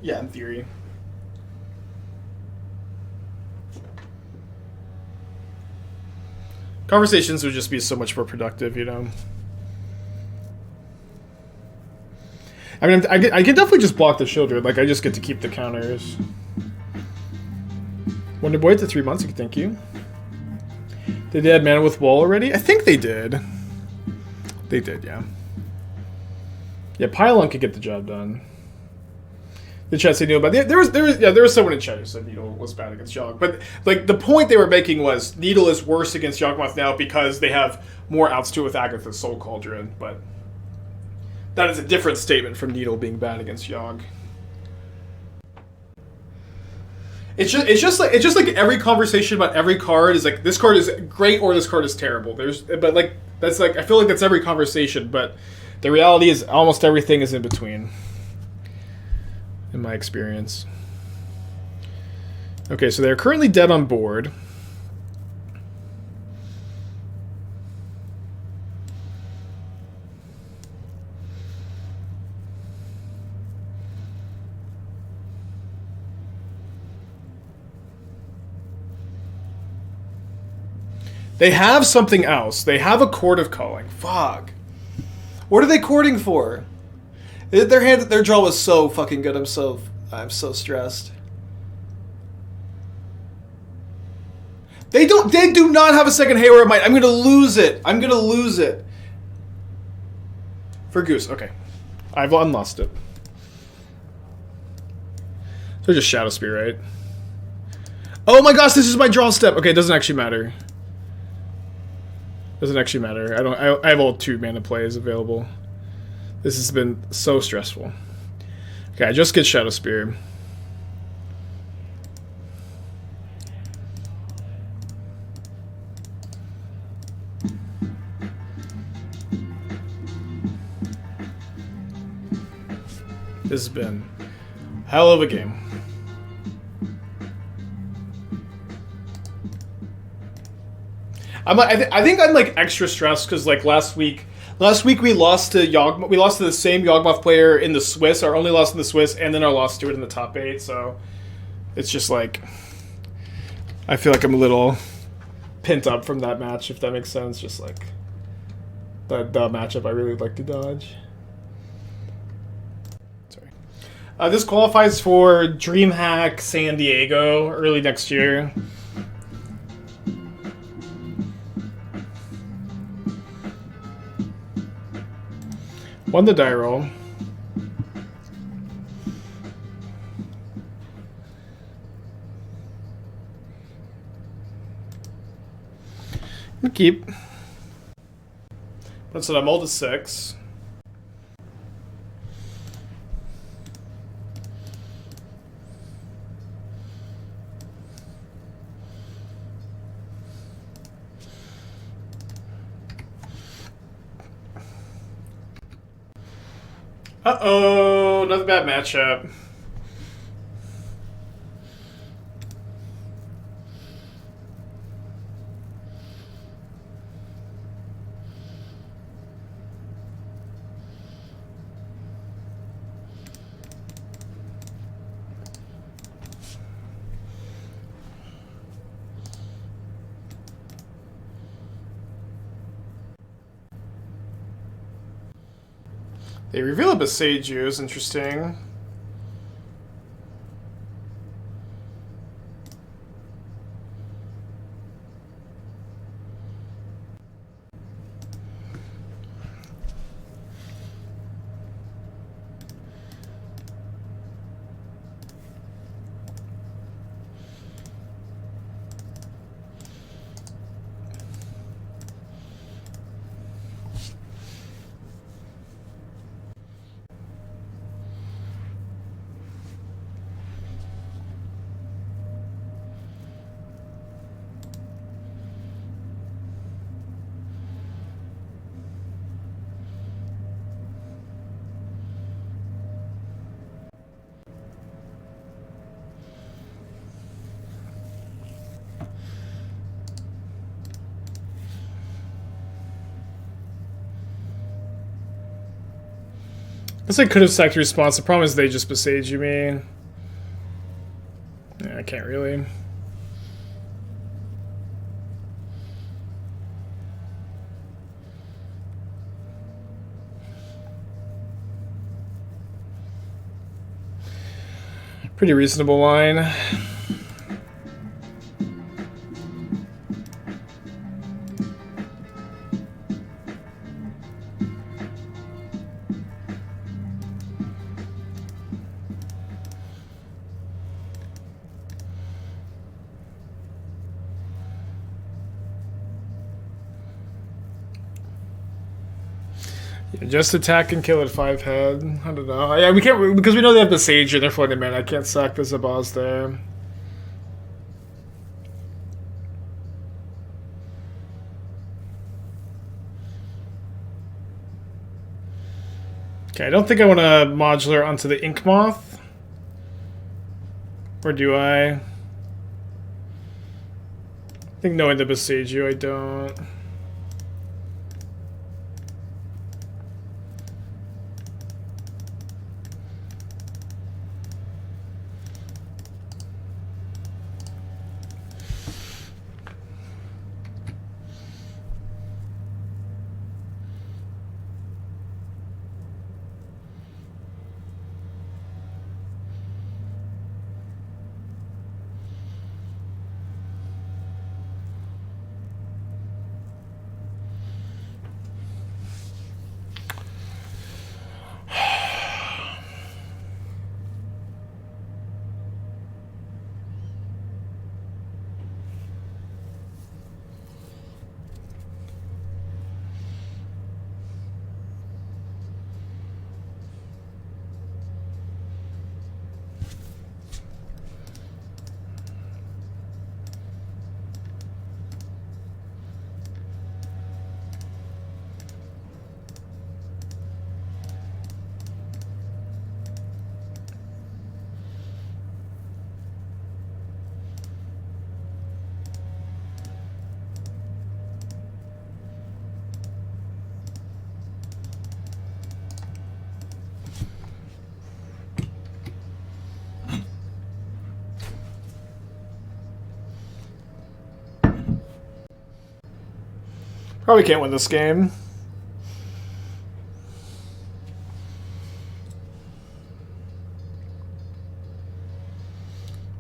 Yeah, in theory. Conversations would just be so much more productive, you know? I mean, I can definitely just block the Shieldred. Like, I just get to keep the counters. Wonder Boy to 3 months ago, thank you. Did they add Mana with Wall already? I think they did. They did, yeah. Yeah, Pylon could get the job done. The chat said Needle, but there was someone in chat who said Needle was bad against Yawg. But, like, the point they were making was Needle is worse against Yawgmoth now because they have more outs to it with Agatha's Soul Cauldron, but... That is a different statement from Needle being bad against Yawg. It's just like every conversation about every card is like this card is great or this card is terrible. But like that's like I feel like that's every conversation, but the reality is almost everything is in between. In my experience. Okay, so they're currently dead on board. They have something else. They have a Chord of Calling. Fuck. What are they courting for? Their draw was so fucking good. I'm so stressed. They do not have a second Haywire Mite. I'm gonna lose it. For Goose. Okay. I've unlost it. So just Shadowspear, right? Oh my gosh, this is my draw step. Okay, it doesn't actually matter. Doesn't actually matter. I have all 2 mana plays available. This has been so stressful. Okay, I just get Shadowspear. This has been a hell of a game. I think I'm like extra stressed because like last week we lost to the same Yawgmoth player in the Swiss, our only loss in the Swiss, and then our loss to it in the top 8. So it's just like I feel like I'm a little pent up from that match, if that makes sense. Just like the matchup I really would like to dodge. Sorry. This qualifies for DreamHack San Diego early next year. Won the die roll. Keep. But so I'm all to 6. Uh-oh, another bad matchup. They reveal a Boseiju is interesting. I guess I could have sacked response. The problem is they just Boseiju me. Yeah, I can't really. Pretty reasonable line. Just attack and kill at 5 head. I don't know. Yeah, we can't because we know they have the Sage and they're floating man. I can't sack the Zabaz there. Okay, I don't think I want to modular onto the Inkmoth. Or do I? I think knowing the Boseiju, I don't. Probably can't win this game.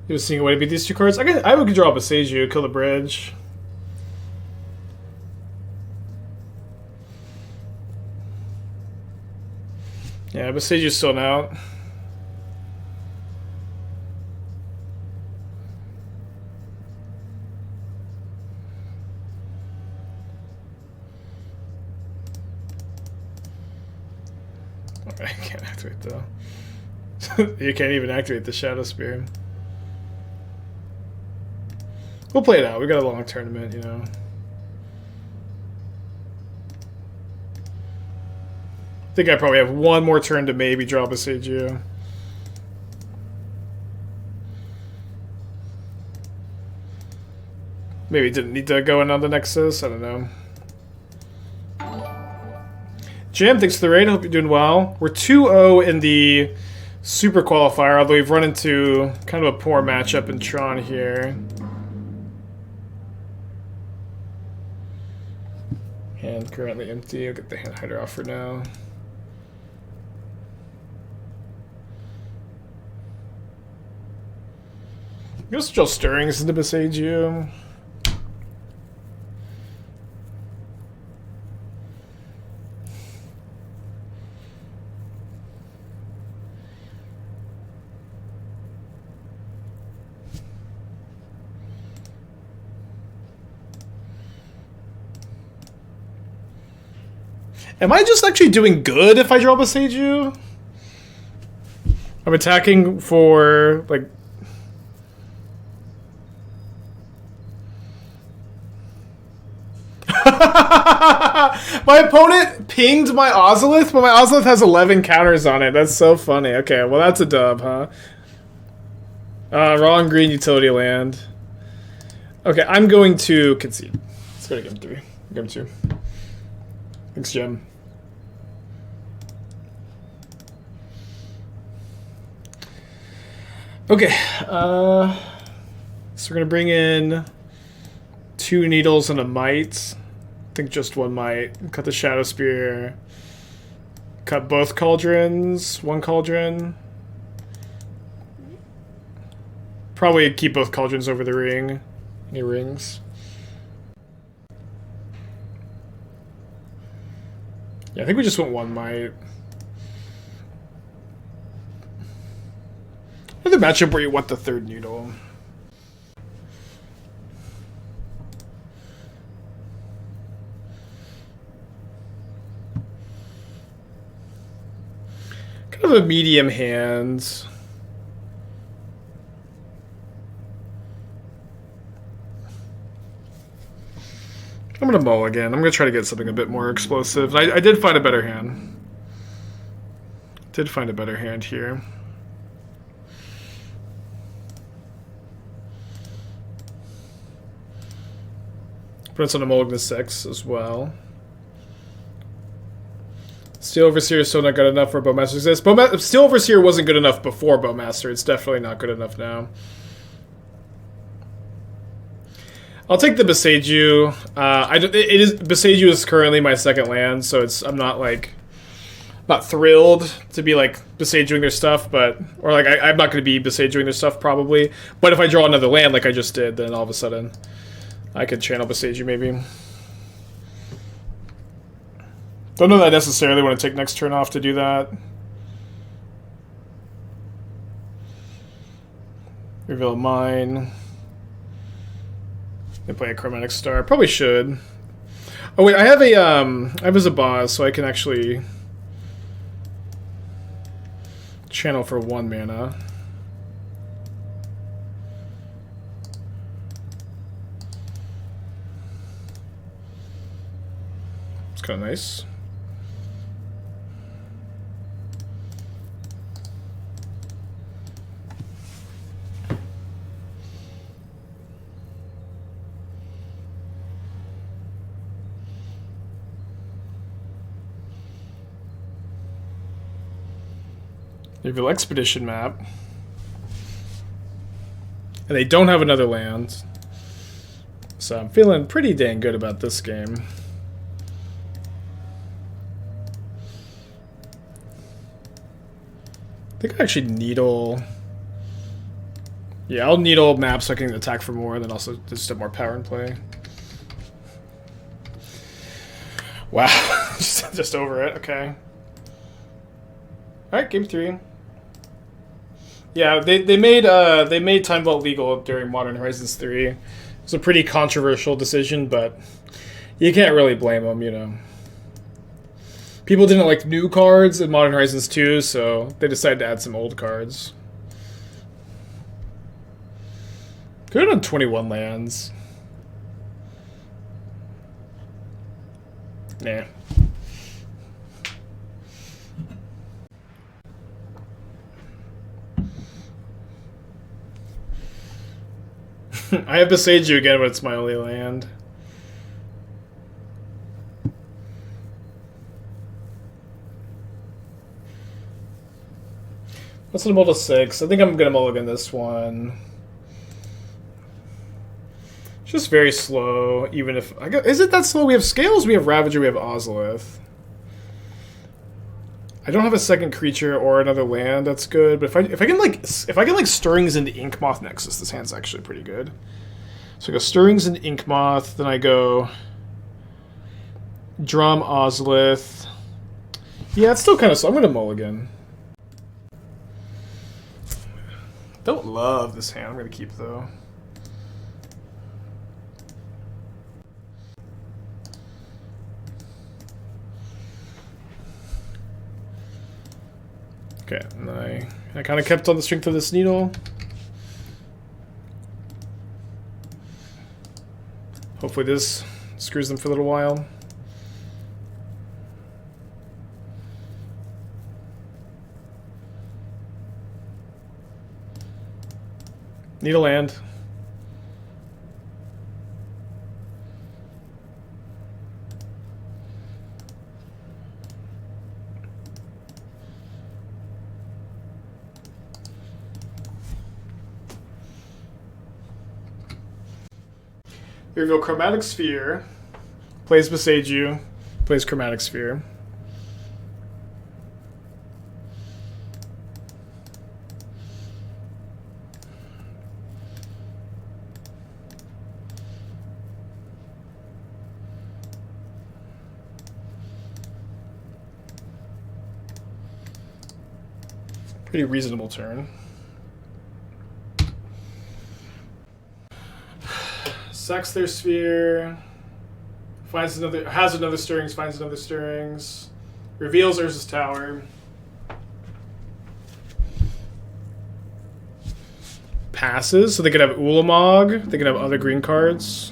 He was seeing a way to beat these two cards. I would draw Boseiju, kill the bridge. Yeah, Boseiju's still out. I can't activate though. You can't even activate the Shadowspear. We'll play it out. We got a long tournament, you know. I think I probably have one more turn to maybe draw Boseiju. Maybe didn't need to go in on the Nexus. I don't know. Jam, thanks for the raid. Hope you're doing well. We're 2-0 in the Super Qualifier, although we've run into kind of a poor matchup in Tron here. Hand currently empty. I'll get the hand hider off for now. I'm gonna still Stirrings into Boseiju. Am I just actually doing good if I draw Boseiju? I'm attacking for, like... My opponent pinged my Ozolith, but my Ozolith has 11 counters on it. That's so funny. Okay, well that's a dub, huh? Wrong green utility land. Okay, I'm going to concede. Let's go to game 3. Game 2. Thanks, Jim. Okay, so we're gonna bring in 2 needles and a mite. I think just 1 mite. Cut the Shadowspear. Cut both cauldrons. 1 cauldron. Probably keep both cauldrons over the ring. Any rings? Yeah, I think we just went 1 mite. Another matchup where you want the 3rd needle. Kind of a medium hand. I'm gonna mulligan. I'm gonna try to get something a bit more explosive. I did find a better hand. Did find a better hand here. Put us on a mulligan to 6 as well. Steel Overseer is still not good enough for Bowmaster exists. Steel Overseer wasn't good enough before Bowmaster. It's definitely not good enough now. I'll take the Boseiju. Boseiju is currently my 2nd land, so I'm not thrilled to be like Boseijuing their stuff, but I'm not going to be Boseijuing their stuff probably. But if I draw another land like I just did, then all of a sudden I could channel Boseiju maybe. Don't know that I necessarily want to take next turn off to do that. Reveal a mine. They play a Chromatic Star. Probably should. Oh wait, I have a Zabaz, so I can actually channel for 1 mana. It's kind of nice. Reveal Expedition map. And they don't have another land. So I'm feeling pretty dang good about this game. think I actually Needle. Yeah, I'll Needle map so I can attack for more, and then also just have more power in play. Wow, just over it. Okay. All right, game 3. Yeah, they made Time Vault legal during Modern Horizons 3. It was a pretty controversial decision, but you can't really blame them, you know. People didn't like new cards in Modern Horizons 2, so they decided to add some old cards. Could have done 21 lands. Nah. I have Boseiju again, but it's my only land. What's the multiple 6? I think I'm gonna mulligan this one. It's just very slow, even if is it that slow? We have Scales, we have Ravager, we have Ozolith. I don't have a second creature or another land that's good, but if I can like Stirrings into Inkmoth Nexus, this hand's actually pretty good. So I go Stirrings into Inkmoth, then I go Drum Ozolith. Yeah, it's still kind of slow. I'm gonna mulligan. Don't love this hand. I'm gonna keep though. Okay, and I kind of kept on the strength of this Needle. Hopefully this screws them for a little while. Need a land. We reveal Chromatic Sphere, plays Boseiju, plays Chromatic Sphere. Pretty reasonable turn. Sacks their sphere, has another Stirrings, finds another Stirrings, reveals Urza's Tower. Passes, so they could have Ulamog, they could have other green cards.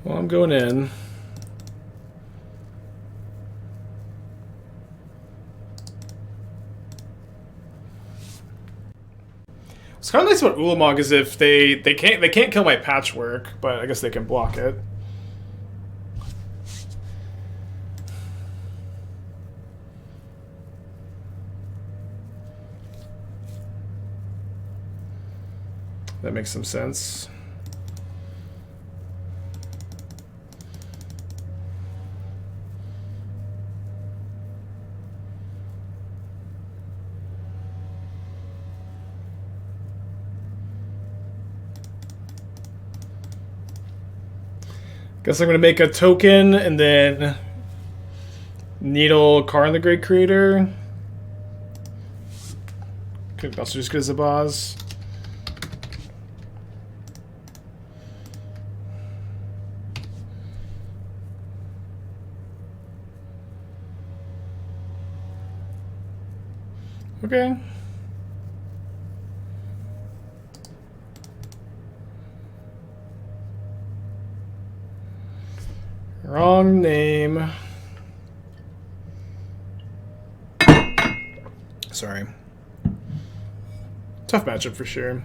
Well, I'm going in. What's kind of nice about Ulamog is if they can't kill my Patchwork, but I guess they can block it. That makes some sense. Guess I'm going to make a token and then Needle Karn the Great Creator. Could also just get a Zabaz. Okay. Wrong name. Sorry. Tough matchup for sure.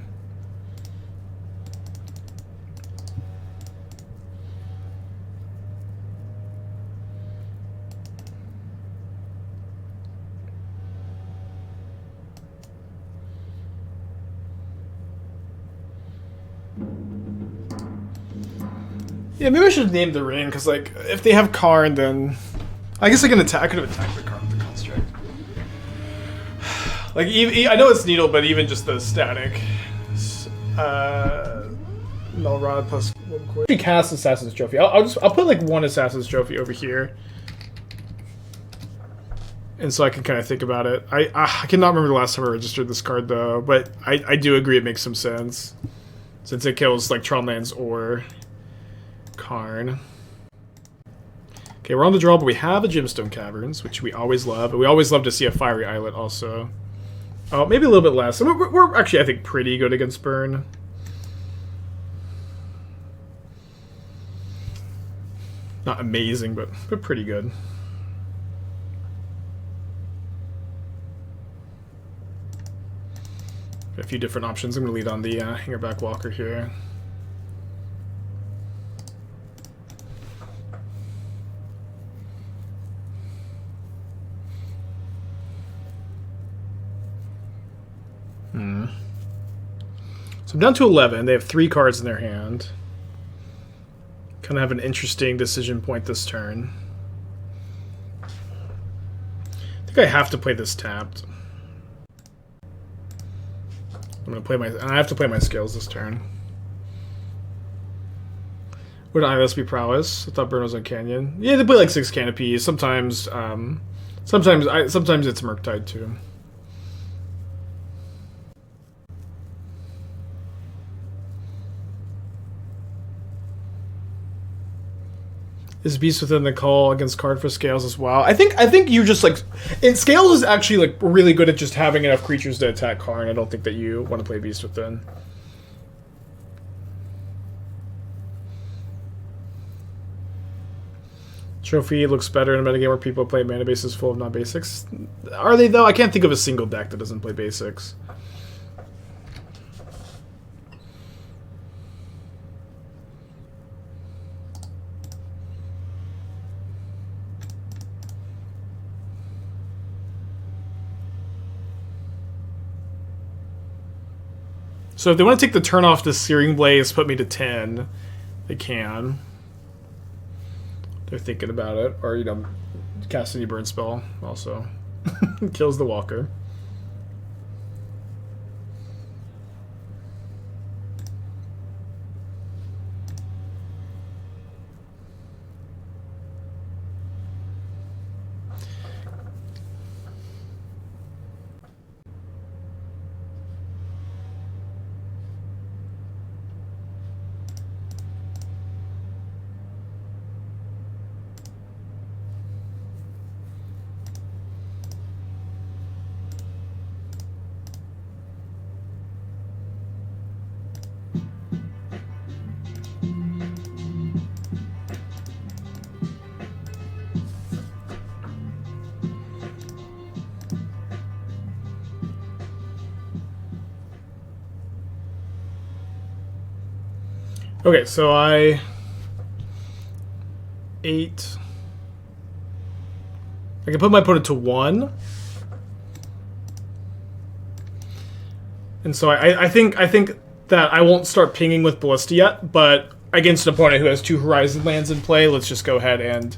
Yeah, maybe I should have named the ring, because, like, if they have Karn, then... I guess I can attack. I could have attacked the Karn with the Construct. Like, I know it's Needle, but even just the static. Melrod plus 1 quick. We cast Assassin's Trophy. I'll put, like, 1 Assassin's Trophy over here. And so I can kind of think about it. I cannot remember the last time I registered this card, though, but I do agree it makes some sense. Since it kills, like, Tronlands or Karn. Okay, we're on the draw, but we have a Gemstone Caverns, which we always love. And we always love to see a Fiery Islet also. Oh, maybe a little bit less. We're actually, I think, pretty good against Burn. Not amazing, but pretty good. Got a few different options. I'm going to lead on the Hangarback Walker here. So I'm down to 11. They have 3 cards in their hand. Kind of have an interesting decision point this turn. I think I have to play this tapped. I'm gonna play I have to play my scales this turn. Would Eyeless be prowess? I thought Burn was on Canyon. Yeah, they play like 6 canopies. Sometimes it's Murktide too. Is Beast Within the Call against card for Scales as well? I think you just like... And Scales is actually like really good at just having enough creatures to attack Karn. I don't think that you want to play Beast Within. Trophy looks better in a metagame where people play mana bases full of non-basics. Are they though? I can't think of a single deck that doesn't play basics. So if they want to take the turn off the Searing Blaze, put me to 10, they can. They're thinking about it. Or, you know, cast any burn spell also. Kills the Walker. Okay, so I... 8... I can put my opponent to 1. And so I think that I won't start pinging with Ballista yet, but against an opponent who has 2 Horizon lands in play, let's just go ahead and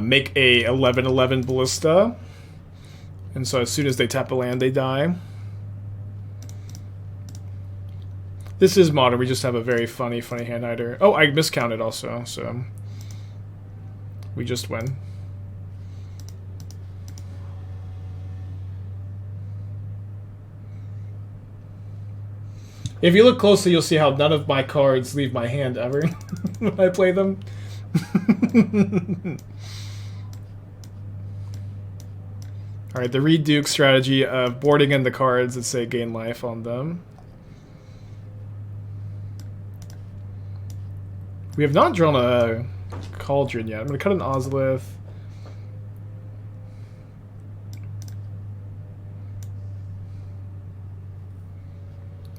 make a 11/11 Ballista. And so as soon as they tap a land, they die. This is modern. We just have a very funny hand hider. Oh, I miscounted also, so we just win. If you look closely, you'll see how none of my cards leave my hand ever when I play them. Alright, the Reed Duke strategy of boarding in the cards that say gain life on them. We have not drawn a Cauldron yet. I'm going to cut an Ozolith.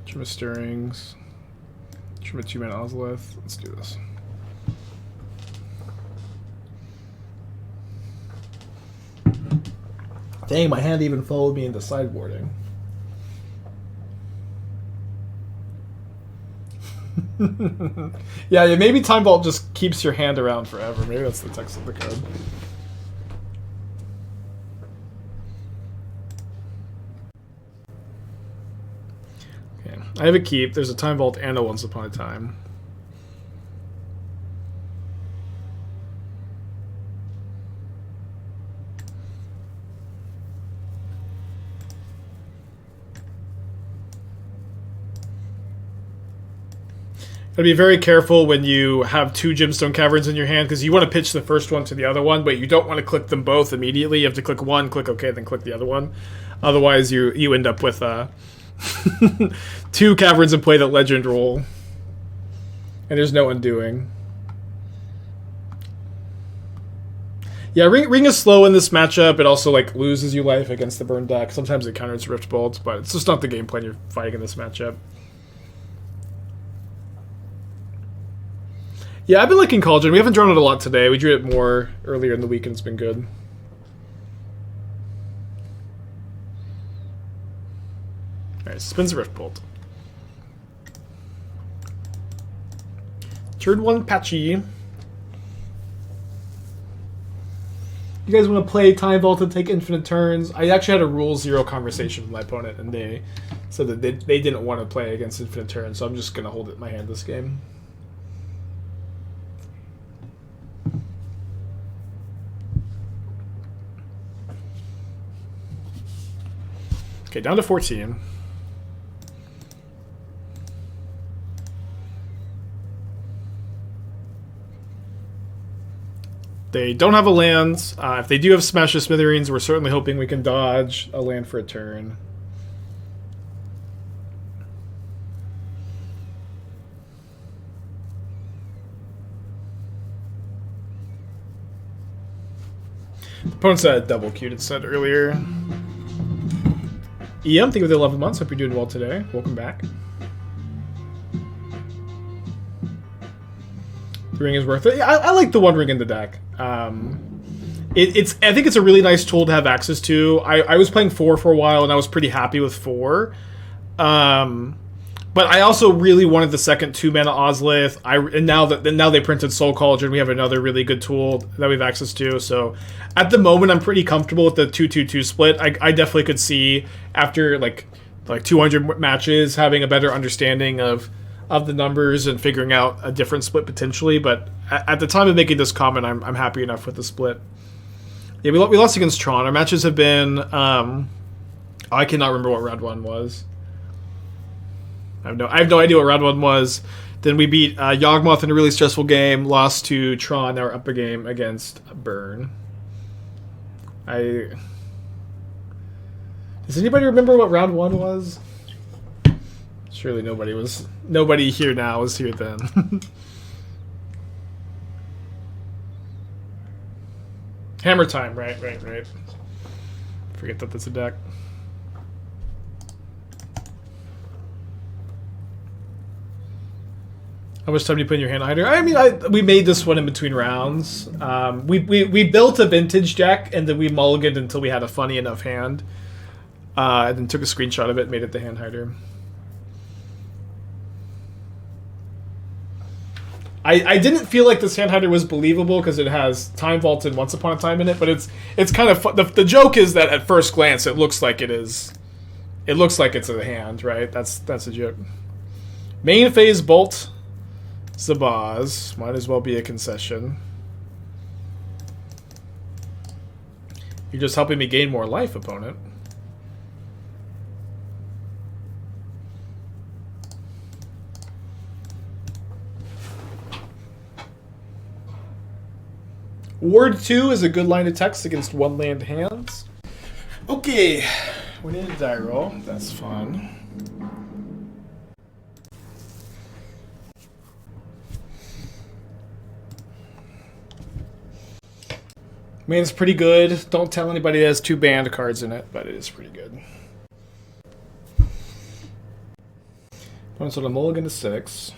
Trim of Stirrings. Trim of 2-mana Ozolith. Let's do this. Dang, my hand even followed me into sideboarding. Yeah, maybe Time Vault just keeps your hand around forever. Maybe that's the text of the code. Okay, I have a keep. There's a Time Vault and a Once Upon a Time. Gotta be very careful when you have two Gemstone Caverns in your hand, because you want to pitch the first one to the other one, but you don't want to click them both immediately. You have to click one, click OK, then click the other one. Otherwise, you end up with two Caverns in play that legend roll. And there's no undoing. Yeah, Ring is slow in this matchup. It also like loses you life against the burn deck. Sometimes it counters Rift Bolt, but it's just not the game plan you're fighting in this matchup. Yeah, I've been liking Cauldron. We haven't drawn it a lot today. We drew it more earlier in the week, and it's been good. Alright, spins a Rift Bolt. Turn 1 Patchy. You guys want to play Time Vault and take infinite turns? I actually had a Rule 0 conversation with my opponent, and they said that they didn't want to play against infinite turns, so I'm just going to hold it in my hand this game. Okay, down to 14. They don't have a land. If they do have Smash the Smithereens, we're certainly hoping we can dodge a land for a turn. The opponent's at a double queued, it said earlier. EM, thank you for the 11 months. Hope you're doing well today. Welcome back. The ring is worth it. Yeah, I like the one ring in the deck. I think it's a really nice tool to have access to. I was playing 4 for a while, and I was pretty happy with 4. But I also really wanted the second 2-mana Ozolith. And now they printed Soul Cauldron, we have another really good tool that we have access to. So at the moment, I'm pretty comfortable with the 2-2-2 split. I definitely could see after like 200 matches having a better understanding of the numbers and figuring out a different split potentially. But at the time of making this comment, I'm happy enough with the split. Yeah, we lost against Tron. Our matches have been I cannot remember what round 1 was. I have no idea what round 1 was. Then we beat Yawgmoth in a really stressful game, lost to Tron, now we're up a game against Burn. Does anybody remember what round 1 was? Surely nobody here now was here then. Hammer time, right. Forget that that's a deck. How much time do you put in your hand hider? I mean, we made this one in between rounds. We built a vintage deck, and then we mulliganed until we had a funny enough hand. And then took a screenshot of it and made it the hand hider. I didn't feel like this hand hider was believable because it has Time Vault and Once Upon a Time in it, but it's kind of fun. The joke is that at first glance it looks like it is. It looks like it's a hand, right? That's a joke. Main phase Bolt. Zabaz. Might as well be a concession. You're just helping me gain more life, opponent. Ward 2 is a good line of text against 1-land hands. Okay, we need a die roll. That's fun. I mean, it's pretty good. Don't tell anybody it has 2 banned cards in it, but it is pretty good. So the mulligan to 6.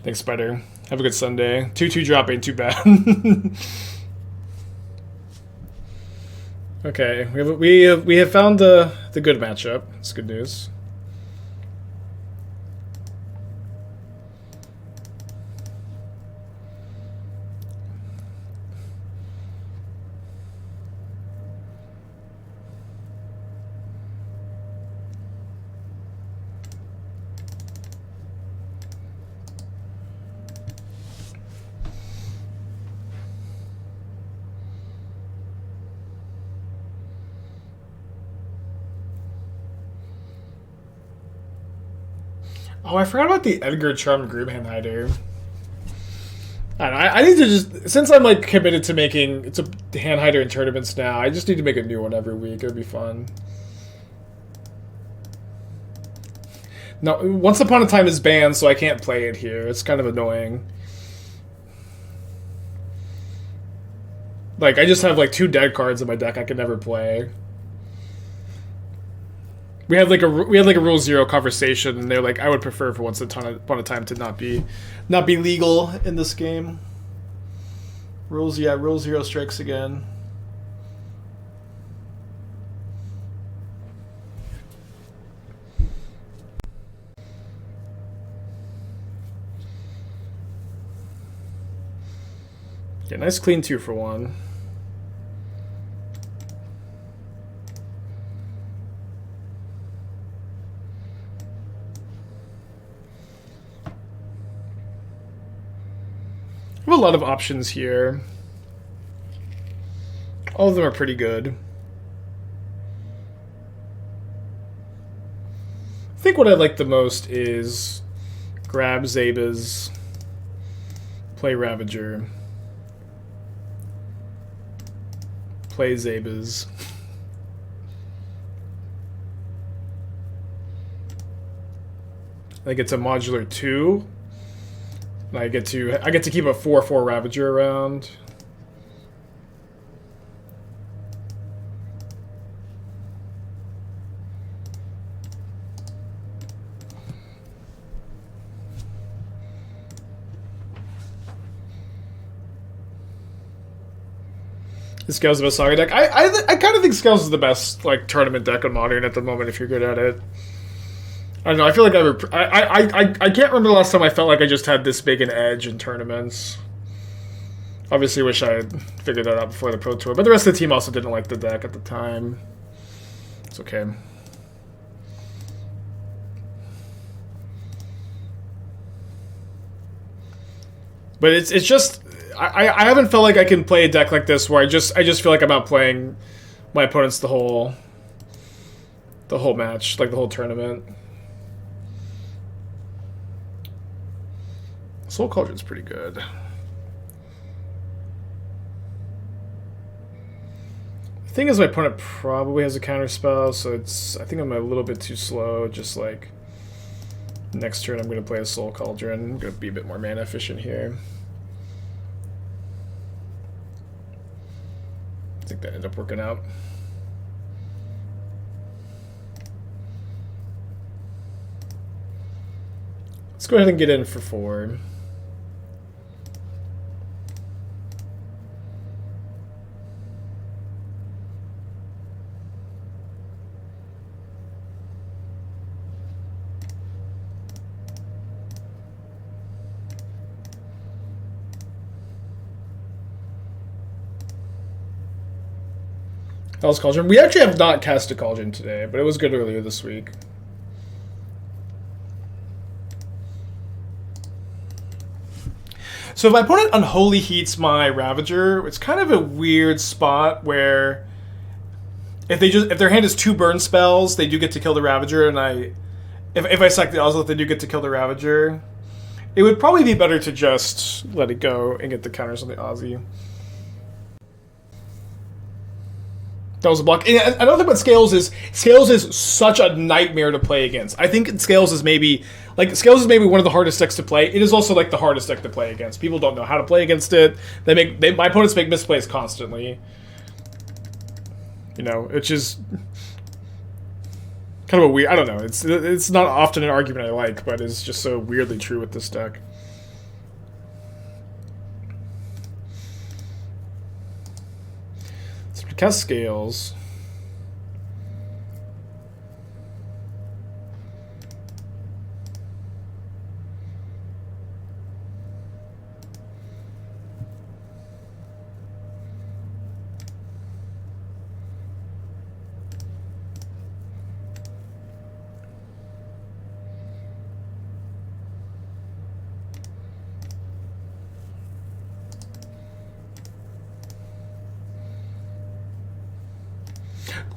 Thanks, Spider. Have a good Sunday. 2-2 drop ain't too bad. Okay, we have found the good matchup. It's good news. Oh, I forgot about the Edgar Charmed Groomhand Hider. I don't know, I need to just, since I'm like committed to making it's a hand hider in tournaments now, I just need to make a new one every week. It'd be fun. No, Once Upon a Time is banned, so I can't play it here. It's kind of annoying. Like, I just have like 2 dead cards in my deck I can never play. We had like a Rule 0 conversation, and they're like, I would prefer for Once Upon a Time to not be legal in this game. Rule 0 strikes again. Yeah, nice clean 2 for 1. We have a lot of options here. All of them are pretty good. I think what I like the most is grab Zabaz, play Ravager, play Zabaz. I think it's a modular 2. And I get to keep a 4/4 Ravager around. The Scales of a Saga deck. I kind of think Scales is the best like tournament deck on Modern at the moment if you're good at it. I don't know. I feel like I can't remember the last time I felt like I just had this big an edge in tournaments. Obviously, wish I had figured that out before the Pro Tour, but the rest of the team also didn't like the deck at the time. It's okay. But it's just I haven't felt like I can play a deck like this where I just feel like I'm outplaying my opponents the whole match, like the whole tournament. Soul Cauldron's pretty good. The thing is, my opponent probably has a counter spell, so I think I'm a little bit too slow. Just like next turn, I'm going to play a Soul Cauldron. I'm going to be a bit more mana efficient here. I think that ended up working out. Let's go ahead and get in for 4. That was Cauldron. We actually have not cast a Cauldron today, but it was good earlier this week. So if my opponent Unholy Heats my Ravager, it's kind of a weird spot where if their hand has 2 burn spells, they do get to kill the Ravager, and if I sack the Ozolith, they do get to kill the Ravager. It would probably be better to just let it go and get the counters on the Ozzy. That was a block. And another thing about Scales is such a nightmare to play against. I think Scales is maybe one of the hardest decks to play. It is also like the hardest deck to play against. People don't know how to play against it. My opponents make misplays constantly. You know, it's just kind of a weird. I don't know. It's not often an argument I like, but it's just so weirdly true with this deck. Cast Scales.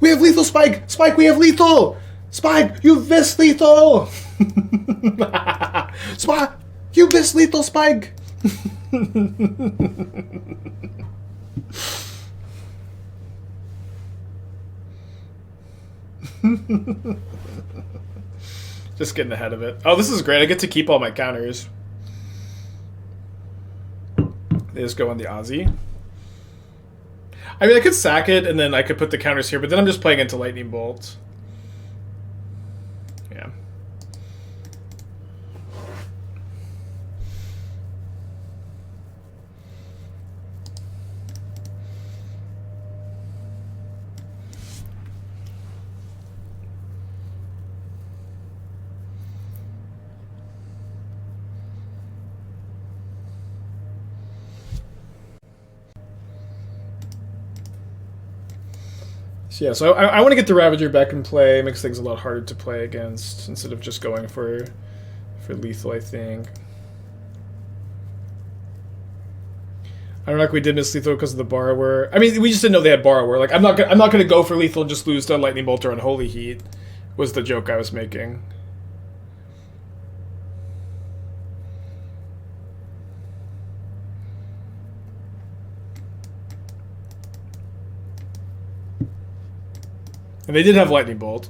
We have lethal, Spike! Spike, we have lethal! Spike, you missed lethal! Spike, you missed lethal, Spike! Just getting ahead of it. Oh, this is great. I get to keep all my counters. They just go on the Ozzy. I mean, I could sack it, and then I could put the counters here, but then I'm just playing into Lightning Bolt. Yeah. Yeah, so I want to get the Ravager back in play. It makes things a lot harder to play against instead of just going for lethal, I think. I don't know if we did miss lethal because of the Borrower. I mean, we just didn't know they had Borrower. Like, I'm not gonna go for lethal and just lose to Lightning Bolt or Unholy Heat, was the joke I was making. And they did have Lightning Bolt.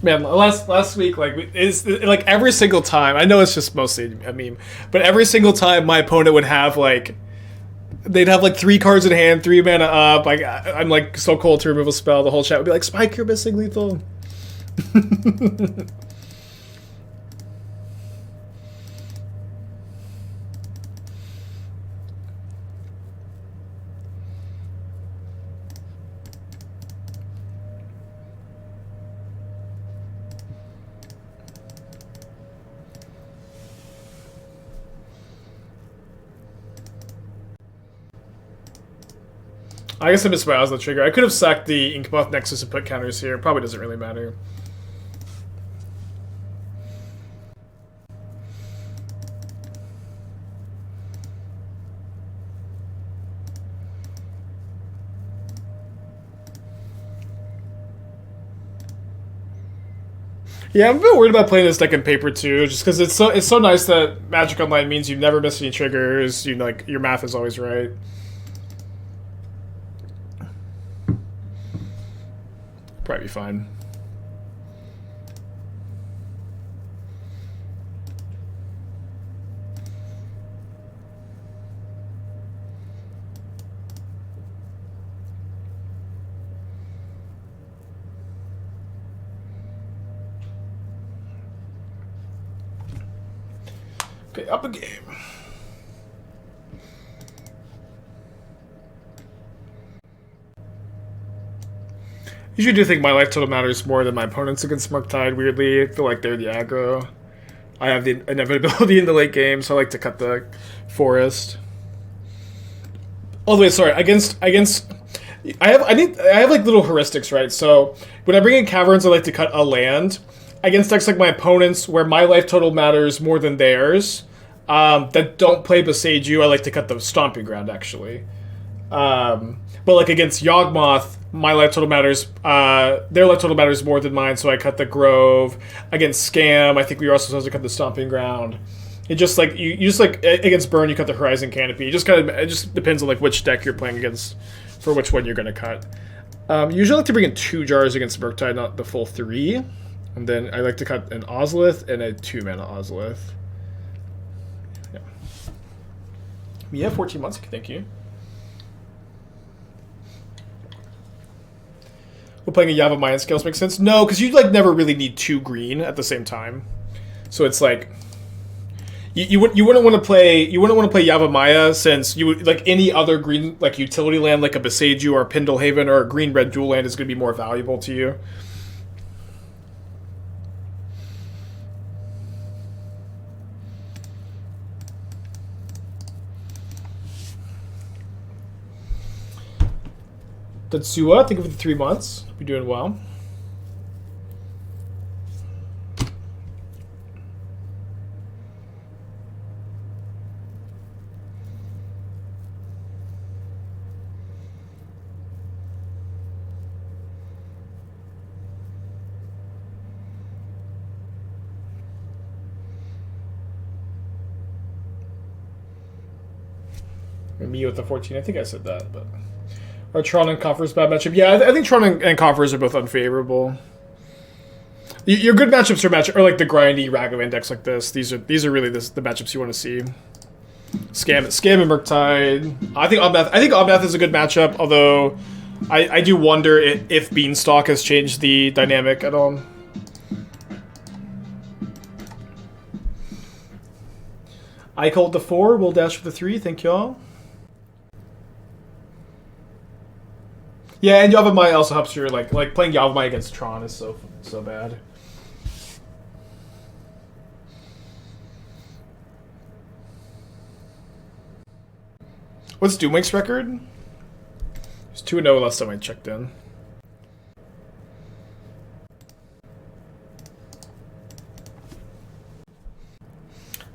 Man, last week, like, is like every single time. I know it's just mostly a meme, but every single time my opponent would have like, they'd have like 3 cards in hand, 3 mana up. Like, I'm like so cold to remove a spell. The whole chat would be like, "Spike, you're missing lethal." I guess I missed my Ozolith trigger. I could have sacked the Inkmoth Nexus and put counters here. Probably doesn't really matter. Yeah, I'm a bit worried about playing this deck in paper too, just because it's so nice that Magic Online means you never miss any triggers. You like your math is always right. Probably be fine. Okay, up a game. Usually do think my life total matters more than my opponents against Murktide, weirdly. I feel like they're the aggro. I have the inevitability in the late game, so I like to cut the forest. Oh wait, sorry. Against I have like little heuristics, right? So when I bring in caverns, I like to cut a land. Against decks like my opponents, where my life total matters more than theirs, that don't play Boseiju, I like to cut the Stomping Ground, actually. But like against Yawgmoth, my life total matters, their life total matters more than mine, so I cut the Grove. Against Scam, I think we were also supposed to cut the Stomping Ground. It just like, you just like, against Burn, you cut the Horizon Canopy. It just depends on like which deck you're playing against, for which one you're going to cut. Usually I like to bring in 2 jars against Murktide, not the full 3. And then I like to cut an Ozolith and a 2-mana Ozolith. Yeah, 14 months. Thank you. We're playing a Yavimaya Scales makes sense. No, because you like never really need 2 green at the same time. So it's like you wouldn't want to play Yavimaya, since you would like any other green like utility land like a Boseiju or a Pendelhaven or a green red dual land is going to be more valuable to you. Datsua, thank you for the 3 months. Hope you're doing well. Me with the 14, I think I said that, but... Are Tron and Coffers bad matchup? Yeah, I think Tron and Coffers are both unfavorable. Your good matchups are like the grindy Ragavan decks like this. These are really the matchups you want to see. Scam and Murktide. I think Omnath is a good matchup, although I do wonder if Beanstalk has changed the dynamic at all. I called the 4, we'll dash for the 3, thank y'all. Yeah, and Yavimaya also helps your like playing Yavimaya against Tron is so bad. What's Doomwake's record? It's 2-0 last time I checked in.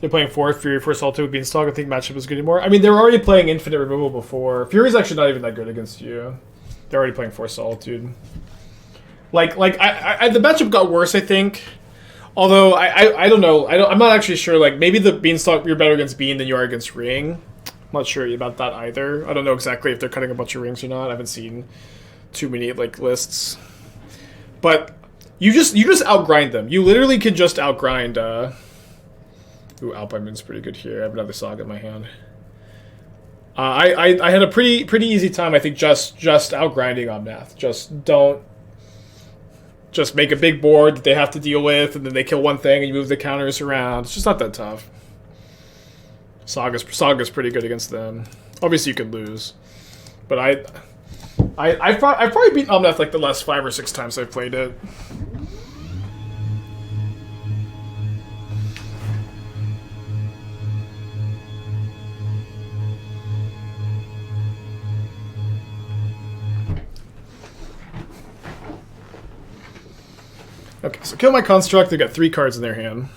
They're playing 4 Fury for Assault with Beanstalk. I think matchup is good anymore. I mean, they were already playing Infinite Removal before. Fury's actually not even that good against you. They're already playing Force Solitude. The matchup got worse, I think. Although I don't know. I'm not actually sure. Like maybe the Beanstalk you're better against Bean than you are against Ring. I'm not sure about that either. I don't know exactly if they're cutting a bunch of rings or not. I haven't seen too many like lists. But you just outgrind them. You literally can just outgrind. Ooh, Alpine Moon's pretty good here. I have another Saga in my hand. I had a pretty easy time, I think, just outgrinding Omnath. Just make a big board that they have to deal with, and then they kill one thing and you move the counters around. It's just not that tough. Saga's pretty good against them. Obviously you could lose. But I've probably beaten Omnath like the last 5 or 6 times I've played it. Okay, so kill my Construct. They've got 3 cards in their hand.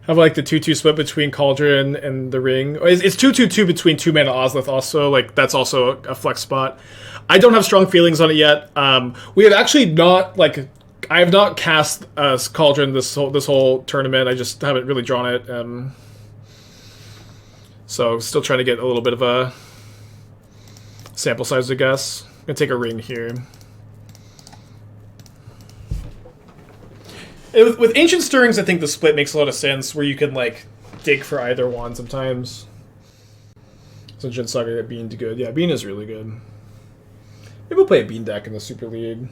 Have like the 2/2 split between Cauldron and the Ring. It's 2/2/2 between 2 mana Ozolith also. Like that's also a flex spot. I don't have strong feelings on it yet. We have actually not like I have not cast Cauldron this whole tournament. I just haven't really drawn it. So still trying to get a little bit of a sample size, I guess. I'm gonna take a Ring here. With Ancient Stirrings, I think the split makes a lot of sense, where you can, like, dig for either one sometimes. So Jin Saga got Bean good. Yeah, Bean is really good. Maybe we'll play a Bean deck in the Super League.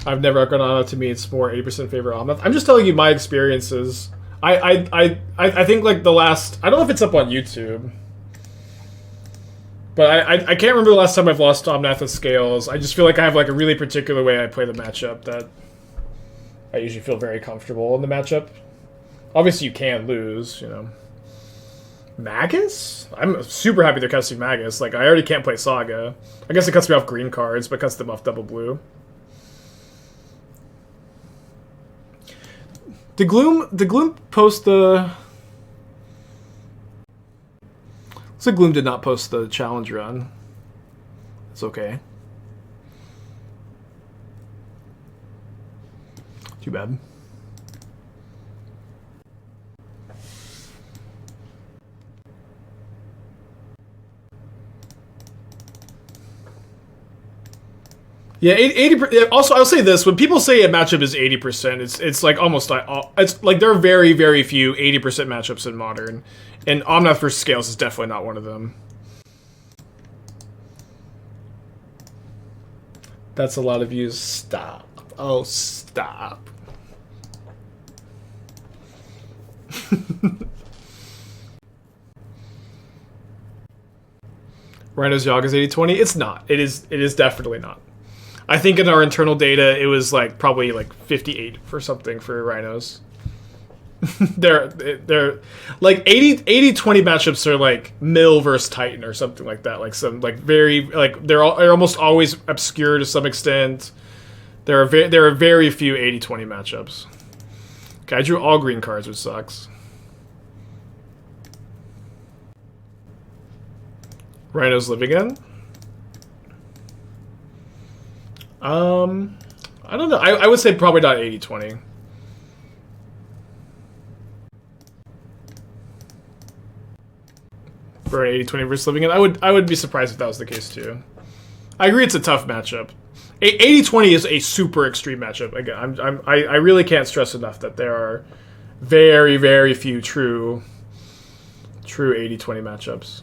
I've never gone on it. To me, it's more 80% favor Omnath. I'm just telling you my experiences. I think, like, the last... I don't know if it's up on YouTube. But I can't remember the last time I've lost Omnath and Scales. I just feel like I have like a really particular way I play the matchup that I usually feel very comfortable in the matchup. Obviously you can lose, you know. Magus? I'm super happy they're casting Magus. Like I already can't play Saga. I guess it cuts me off green cards, but cuts them off double blue. Did Gloom post the... So Gloom did not post the challenge run. It's okay. Too bad. Yeah, 80%. Also, I'll say this: when people say a matchup is 80%, it's like almost like it's like there are very, very few 80% matchups in Modern, and Omnath versus Scales is definitely not one of them. That's a lot of views. Stop. Oh, stop. Rhino's Yogg is 80-20. It's not. It is definitely not. I think in our internal data, it was like probably like 58 for something for Rhinos. they're like 80-20 matchups are like Mill versus Titan or something like that. Like some like very like they're almost always obscure to some extent. There are very few 80-20 matchups. Okay, I drew all green cards, which sucks. Rhinos living in. I don't know. I would say probably not 80-20. For 80-20 versus living in, I would be surprised if that was the case too. I agree, it's a tough matchup. 80-20 is a super extreme matchup. Again, I really can't stress enough that there are very, very few true 80-20 matchups.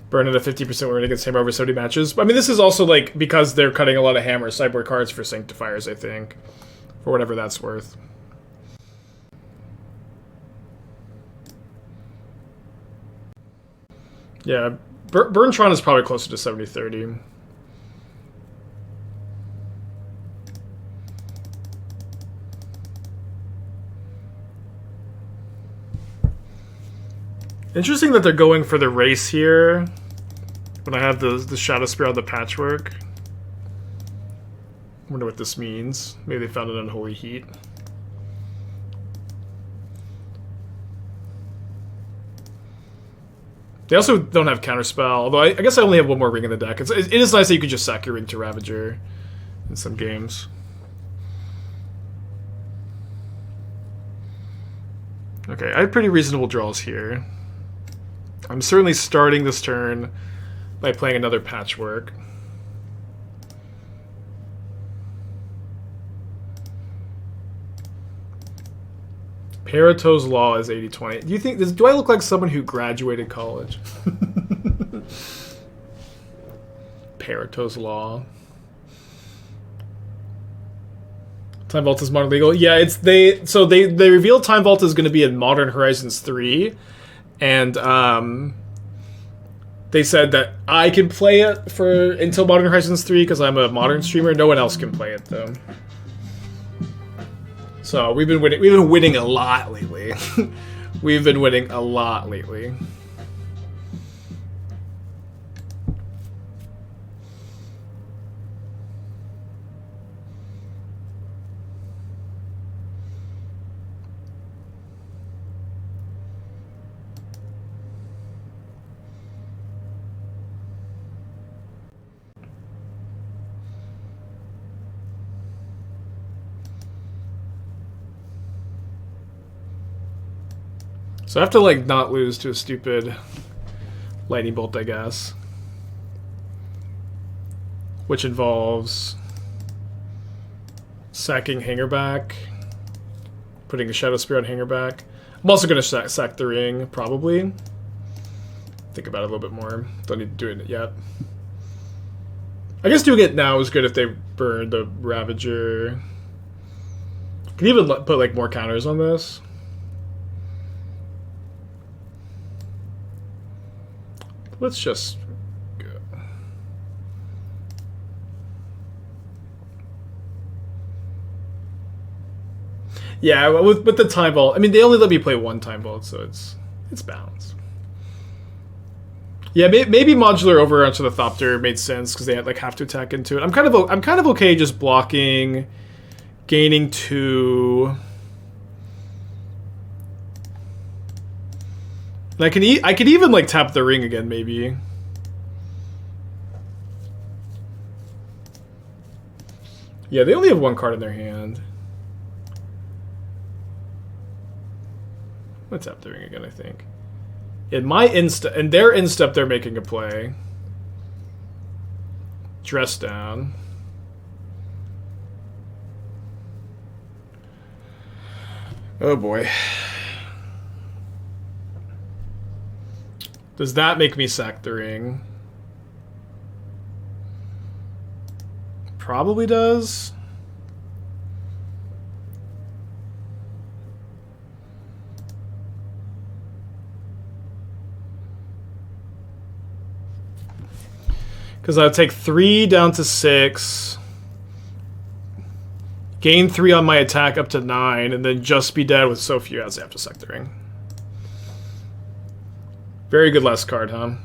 Burn at a 50% win against Hammer over 70 matches. I mean, this is also like because they're cutting a lot of Hammer sideboard cards for Sanctifiers, I think, for whatever that's worth. Yeah, Burntron is probably closer to 70-30. Interesting that they're going for the race here when I have the Shadowspear on the Patchwork. Wonder what this means. Maybe they found an Unholy Heat. They also don't have Counterspell, although I guess I only have one more ring in the deck. It is nice that you could just sack your ring to Ravager in some games. Okay, I had pretty reasonable draws here. I'm certainly starting this turn by playing another Patchwork. Parato's Law is 80-20. Do you think do I look like someone who graduated college? Parato's Law. Time Vault is modern legal. Yeah, they revealed Time Vault is going to be in Modern Horizons 3, and they said that I can play it until Modern Horizons 3 because I'm a Modern streamer. No one else can play it though. So we've been winning a lot lately. We've been winning a lot lately. So I have to, like, not lose to a stupid lightning bolt, I guess. Which involves sacking Hangarback, putting a Shadowspear on Hangarback. I'm also going to sack the ring, probably. Think about it a little bit more. Don't need to do it yet. I guess doing it now is good if they burn the Ravager. Can even put, like, more counters on this. Let's just go. Yeah, with the Time Vault, I mean, they only let me play one Time Vault, so it's balanced. Yeah, maybe modular over onto the Thopter made sense because they had like have to attack into it. I'm kind of okay just blocking, gaining 2. And I could even like tap the ring again, maybe. Yeah, they only have one card in their hand. Let's tap the ring again, I think. In their instep, they're making a play. Dress down. Oh boy. Does that make me sack the ring? Probably does. Because I would take 3 down to 6. Gain 3 on my attack up to 9, and then just be dead with so few as I have to sack the ring. Very good last card, huh?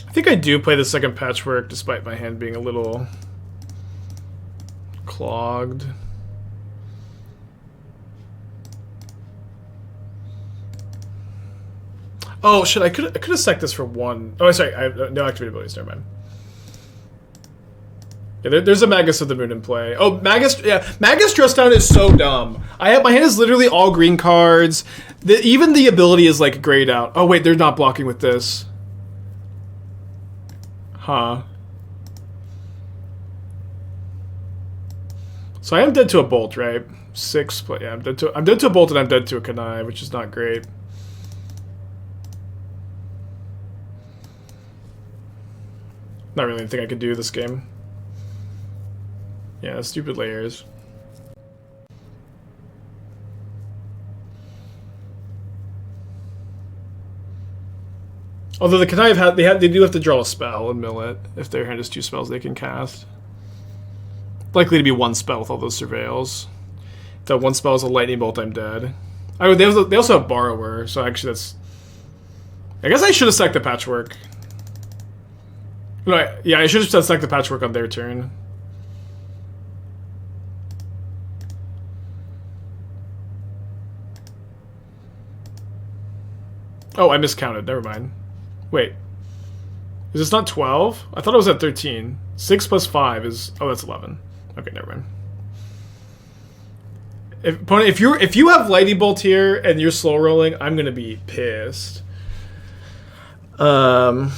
I think I do play the second Patchwork, despite my hand being a little clogged. Oh shit! I could have sacked this for 1. Oh, sorry. I have no activated abilities. Never mind. Yeah, there's a Magus of the Moon in play. Oh, Magus. Yeah, Magus Dress Down is so dumb. My hand is literally all green cards. Even the ability is like grayed out. Oh wait, they're not blocking with this. Huh. So I am dead to a bolt, right? 6, but yeah, I'm dead to a bolt and I'm dead to a Connive, which is not great. Not really anything I could do this game. Yeah, stupid layers. Although the Connive they do have to draw a spell and mill it. If their hand has 2 spells they can cast. Likely to be 1 spell with all those surveils. If that 1 spell is a lightning bolt, I'm dead. Oh, they also have Borrower, so actually that's... I guess I should have sacked the Patchwork. No, yeah, I should have sacked the Patchwork on their turn. Oh, I miscounted. Never mind. Wait. Is this not 12? I thought it was at 13. 6 plus 5 is... Oh, that's 11. Okay, never mind. If you have Lightning Bolt here and you're slow rolling, I'm gonna be pissed. Does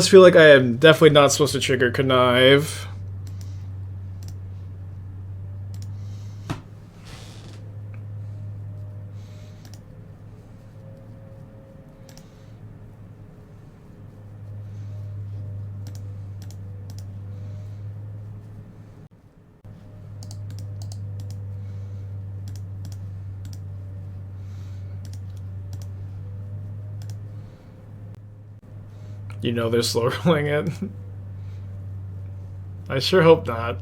feel like I am definitely not supposed to trigger Connive. You know they're slow rolling it. I sure hope not.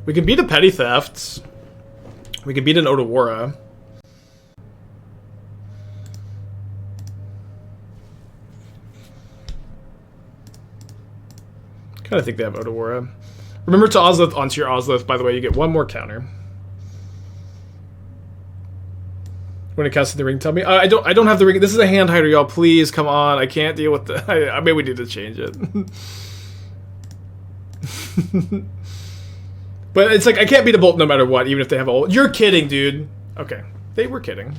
We can beat a Petty Theft. We can beat an Otawara. Kinda think they have Otawara. Remember to Ozolith onto your Ozolith, by the way, you get 1 more counter. When it casts the ring, tell me. I don't have the ring. This is a hand hider, y'all. Please, come on. I can't deal with the... I mean, we need to change it. But it's like, I can't beat a bolt no matter what, even if they have a... You're kidding, dude. Okay. They were kidding.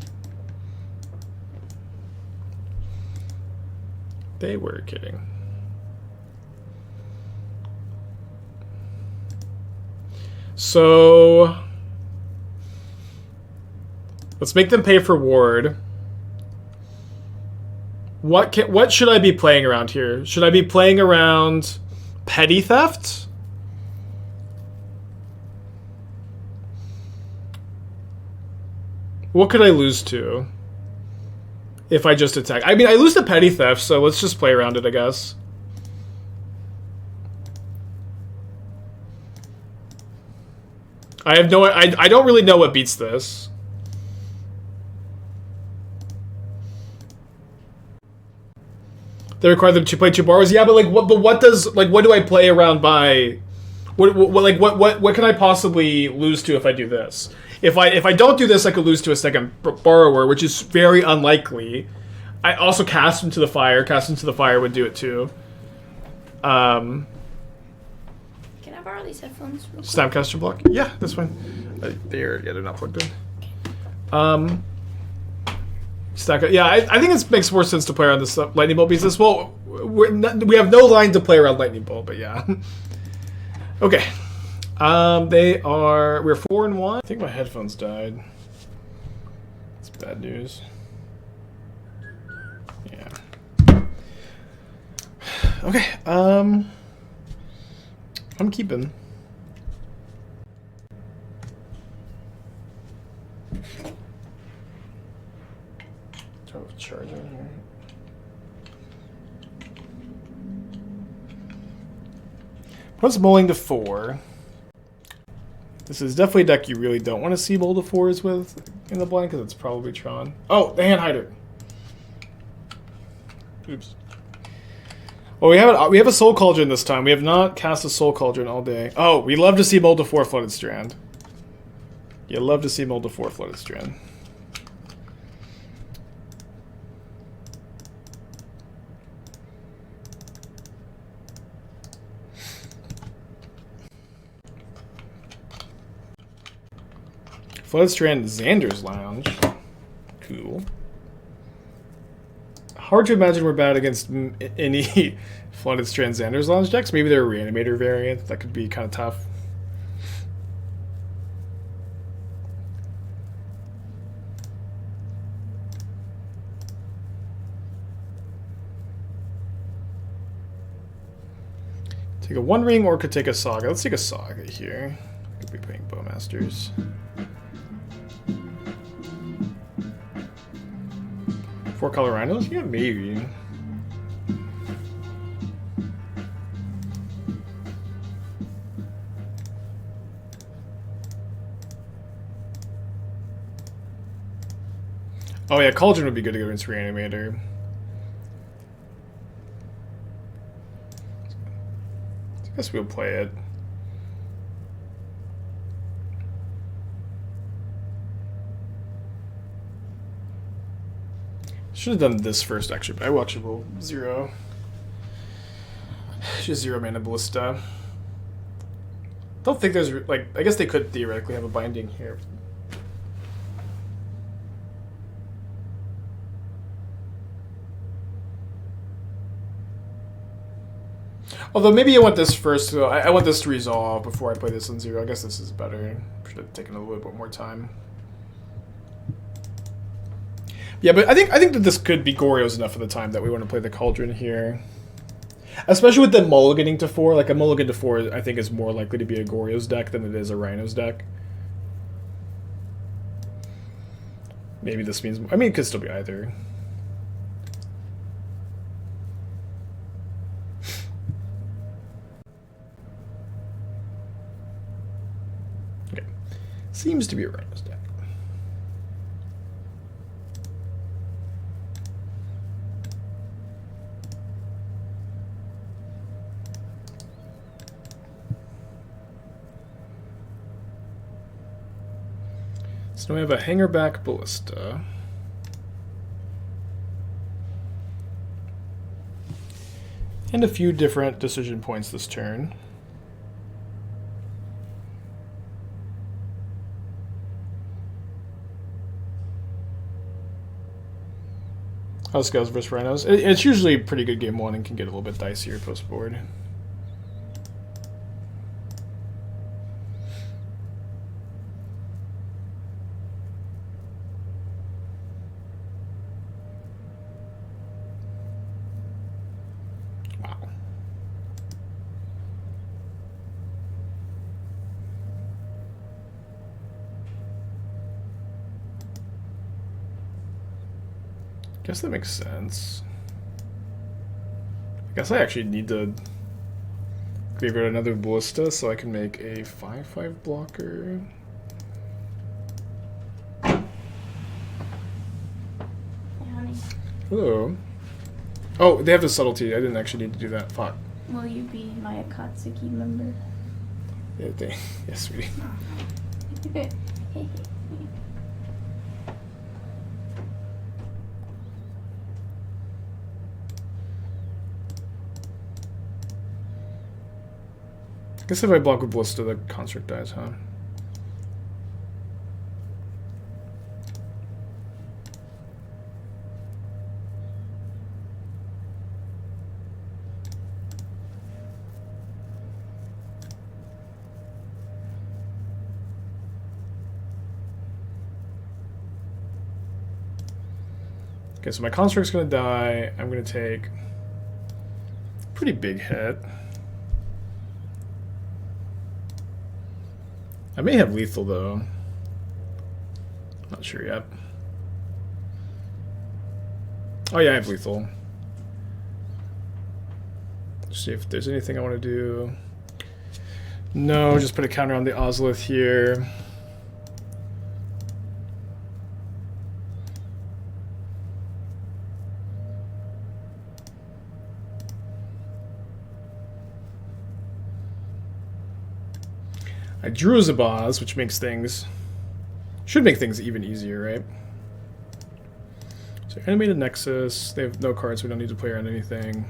They were kidding. So... let's make them pay for ward. What should I be playing around here? Should I be playing around Petty Theft? What could I lose to if I just attack? I mean, I lose to Petty Theft, so let's just play around it, I guess. I have no... I don't really know what beats this. They require them to play 2 borrows. Yeah, but like, what do I play around by? What can I possibly lose to if I do this? If I don't do this, I could lose to a second borrower, which is very unlikely. I also cast into the fire. Cast into the fire would do it too. Can I borrow these headphones? Snapcaster block? Yeah, this one. They're not plugged in. Stack. Yeah, I think it makes more sense to play around this lightning bolt pieces. Well, we have no line to play around lightning bolt, but yeah. Okay. We're 4-1. I think my headphones died. It's bad news. Yeah. Okay. I'm keeping. Charging here. What's mulling to 4? This is definitely a deck you really don't want to see mull to 4s with in the blind because it's probably Tron. Oh, the hand hider. Oops. Well, we have a Soul Cauldron this time. We have not cast a Soul Cauldron all day. Oh, we love to see mull to 4 Flooded Strand. You love to see mull to 4 Flooded Strand. Flooded Strand, Xander's Lounge. Cool. Hard to imagine we're bad against any Flooded Strand Xander's Lounge decks. Maybe they're a Reanimator variant. That could be kind of tough. Take a One Ring or could take a Saga. Let's take a Saga here. Could be playing Bowmasters. 4-color rhinos? Yeah, maybe. Oh yeah, Cauldron would be good against Reanimator. I guess we'll play it. Should have done this first, actually, but I watched it roll 0. Just 0 mana Ballista. Don't think there's, like, I guess they could theoretically have a binding here. Although maybe I want this first, so I want this to resolve before I play this on 0. I guess this is better. Should have taken a little bit more time. Yeah, but I think that this could be Goryo's enough of the time that we want to play the Cauldron here. Especially with the mulliganing to 4. Like, a mulligan to 4, I think, is more likely to be a Goryo's deck than it is a Rhino's deck. Maybe this means... I mean, it could still be either. Okay. Seems to be a Rhino's deck. So we have a Hangarback Ballista. And a few different decision points this turn. How's Scales versus Rhinos? It's usually a pretty good game 1 and can get a little bit dicier post board. Guess that makes sense. I guess I actually need to graveyard another Ballista so I can make a 5/5 blocker. Hey, honey. Hello. Oh, they have the subtlety. I didn't actually need to do that. Fuck. Will you be my Akatsuki member? Yes, sweetie. I guess if I block with Ballista, the construct dies, huh? Okay, so my construct's gonna die. I'm gonna take a pretty big hit. I may have lethal though. Not sure yet. Oh yeah, I have lethal. Let's see if there's anything I want to do. No, just put a counter on the Ozolith here. I drew a Zabaz, which makes things... should make things even easier, right? So animated Nexus. They have no cards, so we don't need to play around anything.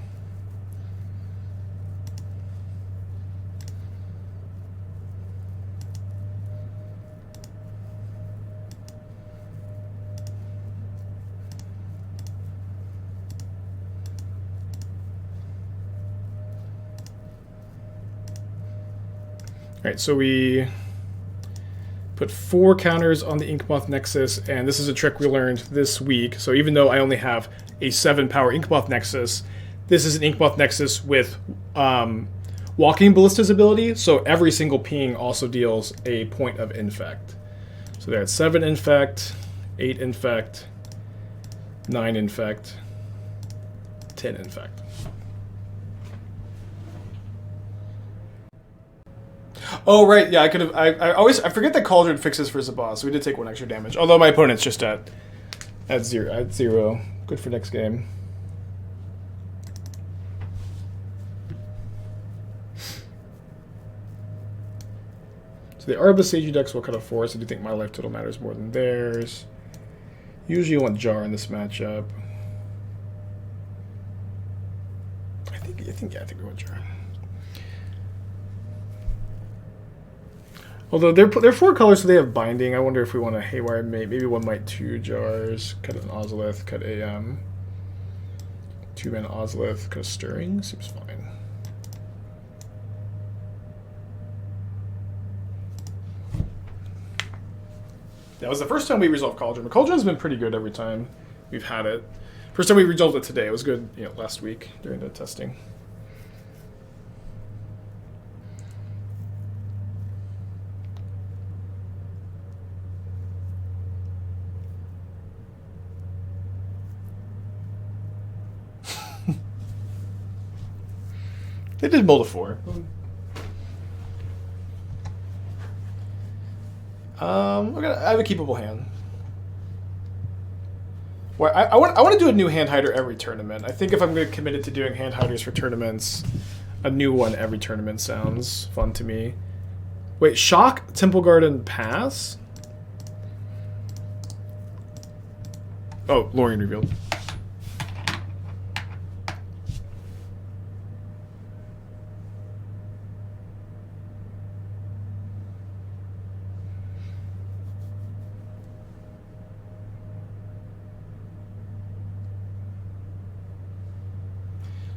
Alright, so we put 4 counters on the Inkmoth Nexus, and this is a trick we learned this week. So even though I only have a 7-power Inkmoth Nexus, this is an Inkmoth Nexus with Walking Ballista's ability, so every single ping also deals a point of infect. So they're at 7 infect, 8 infect, 9 infect, 10 infect. Oh right, yeah, I could have. I forget that Cauldron fixes for Zabaz, so we did take 1 extra damage. Although my opponent's just at zero. Good for next game. So the Boseiju decks will cut a Forest. I do think my life total matters more than theirs. Usually you want Jar in this matchup. I think we want Jar. Although they're 4 colors, so they have binding. I wonder if we want a Haywire Mite. Maybe 1 Mite 2 Jars. Cut an Ozolith. Cut a 2-mana Ozolith. Cut a Stirring. Seems fine. That was the first time we resolved Cauldron. But Cauldron's been pretty good every time we've had it. First time we resolved it today. It was good, last week during the testing. They did mold a 4. I have a keepable hand. Well, I want to do a new hand hider every tournament. I think if I'm going to commit to doing hand hiders for tournaments, a new one every tournament sounds fun to me. Wait, Shock, Temple Garden, pass? Oh, Lorien revealed.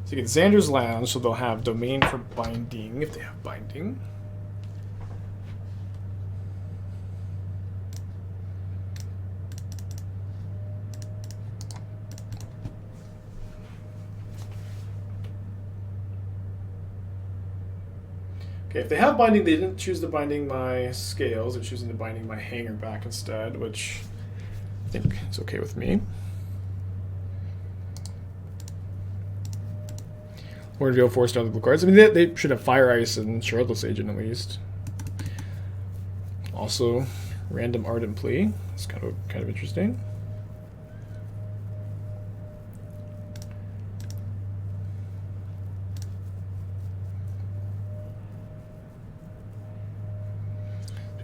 So you get Xander's Lounge, so they'll have Domain for binding, if they have binding. Okay, if they have binding, they didn't choose the binding my scales, they're choosing the binding my Hangarback instead, which I think is okay with me. Or reveal 4 down the blue cards. I mean, they should have Fire Ice and Shardless Agent at least. Also, random Ardent Plea. It's kind of interesting.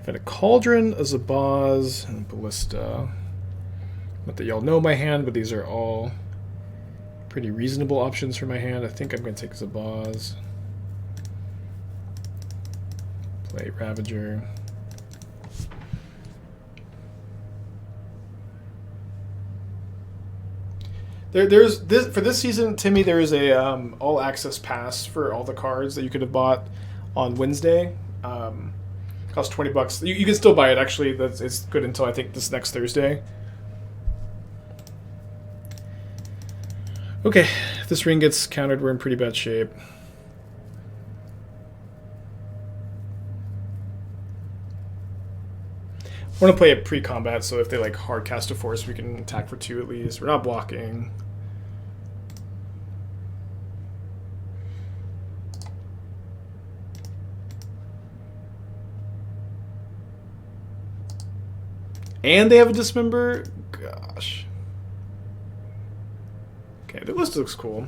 I've had a Cauldron, a Zabaz, and a Ballista. Not that y'all know my hand, but these are all pretty reasonable options for my hand. I think I'm going to take Zabaz. Play Ravager. There's this for this season, Timmy. There is a all access pass for all the cards that you could have bought on Wednesday. Cost $20. You can still buy it. Actually, it's good until I think this next Thursday. Okay, if this ring gets countered, we're in pretty bad shape. I want to play it pre-combat, so if they like hard cast a force, we can attack for 2 at least. We're not blocking. And they have a Dismember? Gosh. Okay, the list looks cool.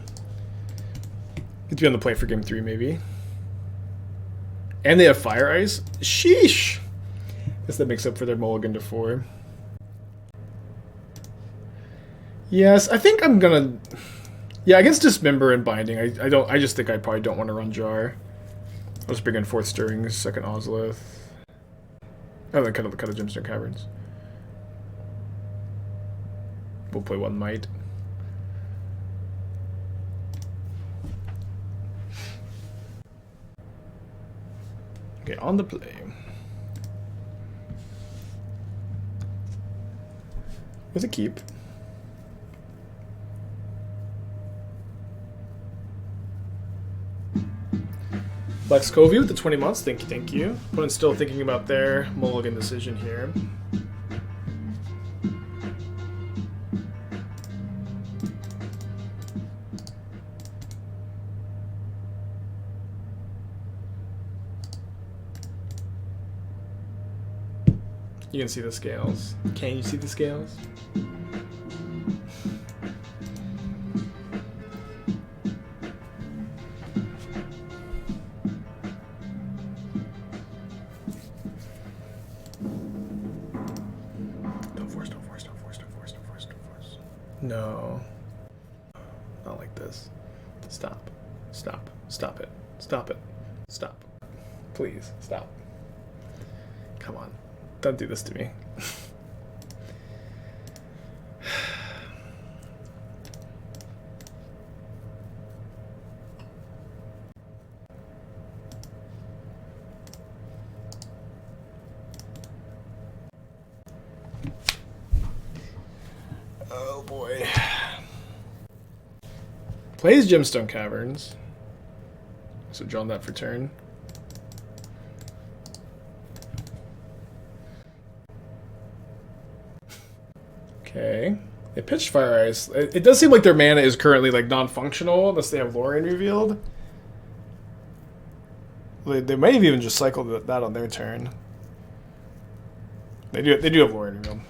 Get to be on the play for game 3, maybe. And they have Fire Ice? Sheesh! Guess that makes up for their mulligan to 4. Yes, I think I'm gonna... Yeah, against Dismember and Binding, I just think I probably don't want to run Jar. I'll just bring in 4th Stirring, 2nd Ozolith. Oh, then cut a Gemstone Caverns. We'll play 1 Mite. Okay, on the play. With a keep. Lex Covey with the 20 months. Thank you. Opponent's still thinking about their mulligan decision here. You can see the scales. Can you see the scales? Don't force. No. Not like this. Stop. Stop it. Stop. Please, stop. Come on. Don't do this to me. Oh boy. Plays Gemstone Caverns. So drawn that for turn. Okay. They pitched Fire Ice. It does seem like their mana is currently like non-functional unless they have Lorien revealed. They might have even just cycled that on their turn. They do have Lorien revealed.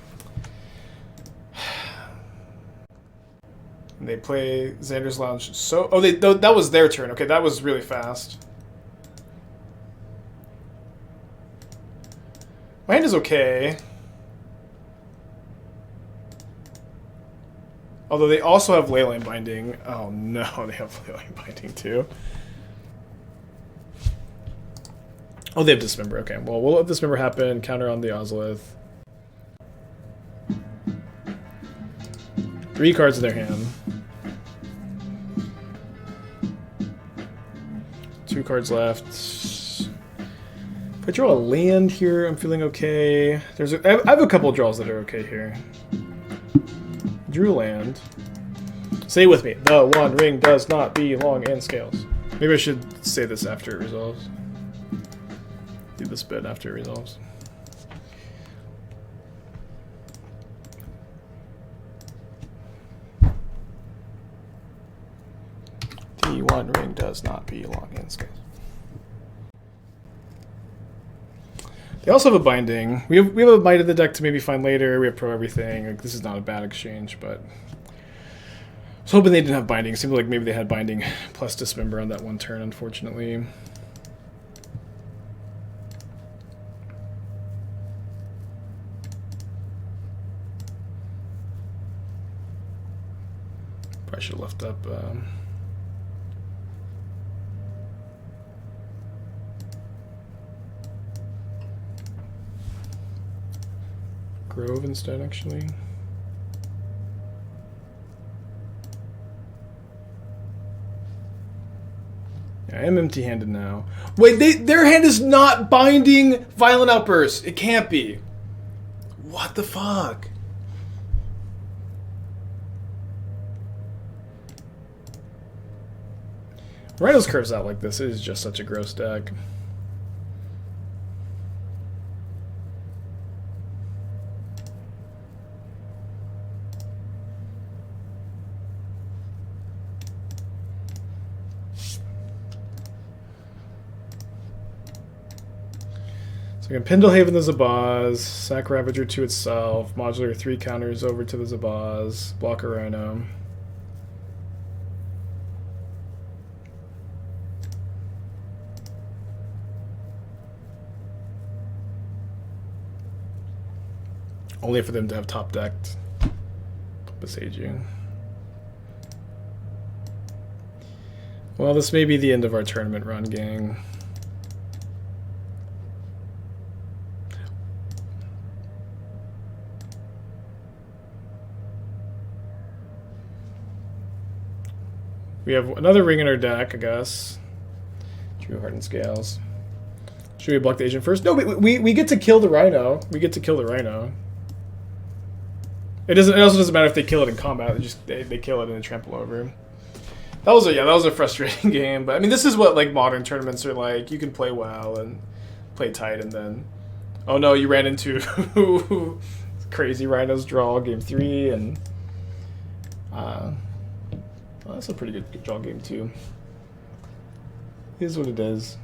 And they play Xander's Lounge. So that was their turn. Okay, that was really fast. My hand is okay. Although they also have Leyline Binding. Oh no, they have Leyline Binding too. Oh, they have Dismember. Okay, well, we'll let Dismember happen. Counter on the Ozolith. 3 cards in their hand. 2 cards left. If I draw a land here, I'm feeling okay. I have a couple of draws that are okay here. Drew land. Say with me. The One Ring does not belong in Scales. Maybe I should say this after it resolves. Do this bit after it resolves. The One Ring does not belong in Scales. They also have a Binding. We have a Mite in the deck to maybe find later. We have Pro Everything. Like, this is not a bad exchange, but I was hoping they didn't have Binding. It seemed like maybe they had Binding plus Dismember on that one turn, unfortunately. Probably should have left up. Grove instead, actually. Yeah, I am empty-handed now. Wait, their hand is not binding Violent Outburst. It can't be. What the fuck? Rhinos curves out like this. It is just such a gross deck. So we can Pendelhaven the Zabaz, sack Ravager to itself, modular 3 counters over to the Zabaz, block a Rhino. Only for them to have top decked Boseiju. Well, this may be the end of our tournament run, gang. We have another ring in our deck, I guess. True Hardened Scales. Should we block the agent first? No, we get to kill the Rhino. We get to kill the Rhino. It also doesn't matter if they kill it in combat. They kill it and then trample over. That was a frustrating game. But I mean, this is what like modern tournaments are like. You can play well and play tight, and then, oh no, you ran into crazy Rhinos draw game 3, and well, that's a pretty good draw game 2. It is what it is.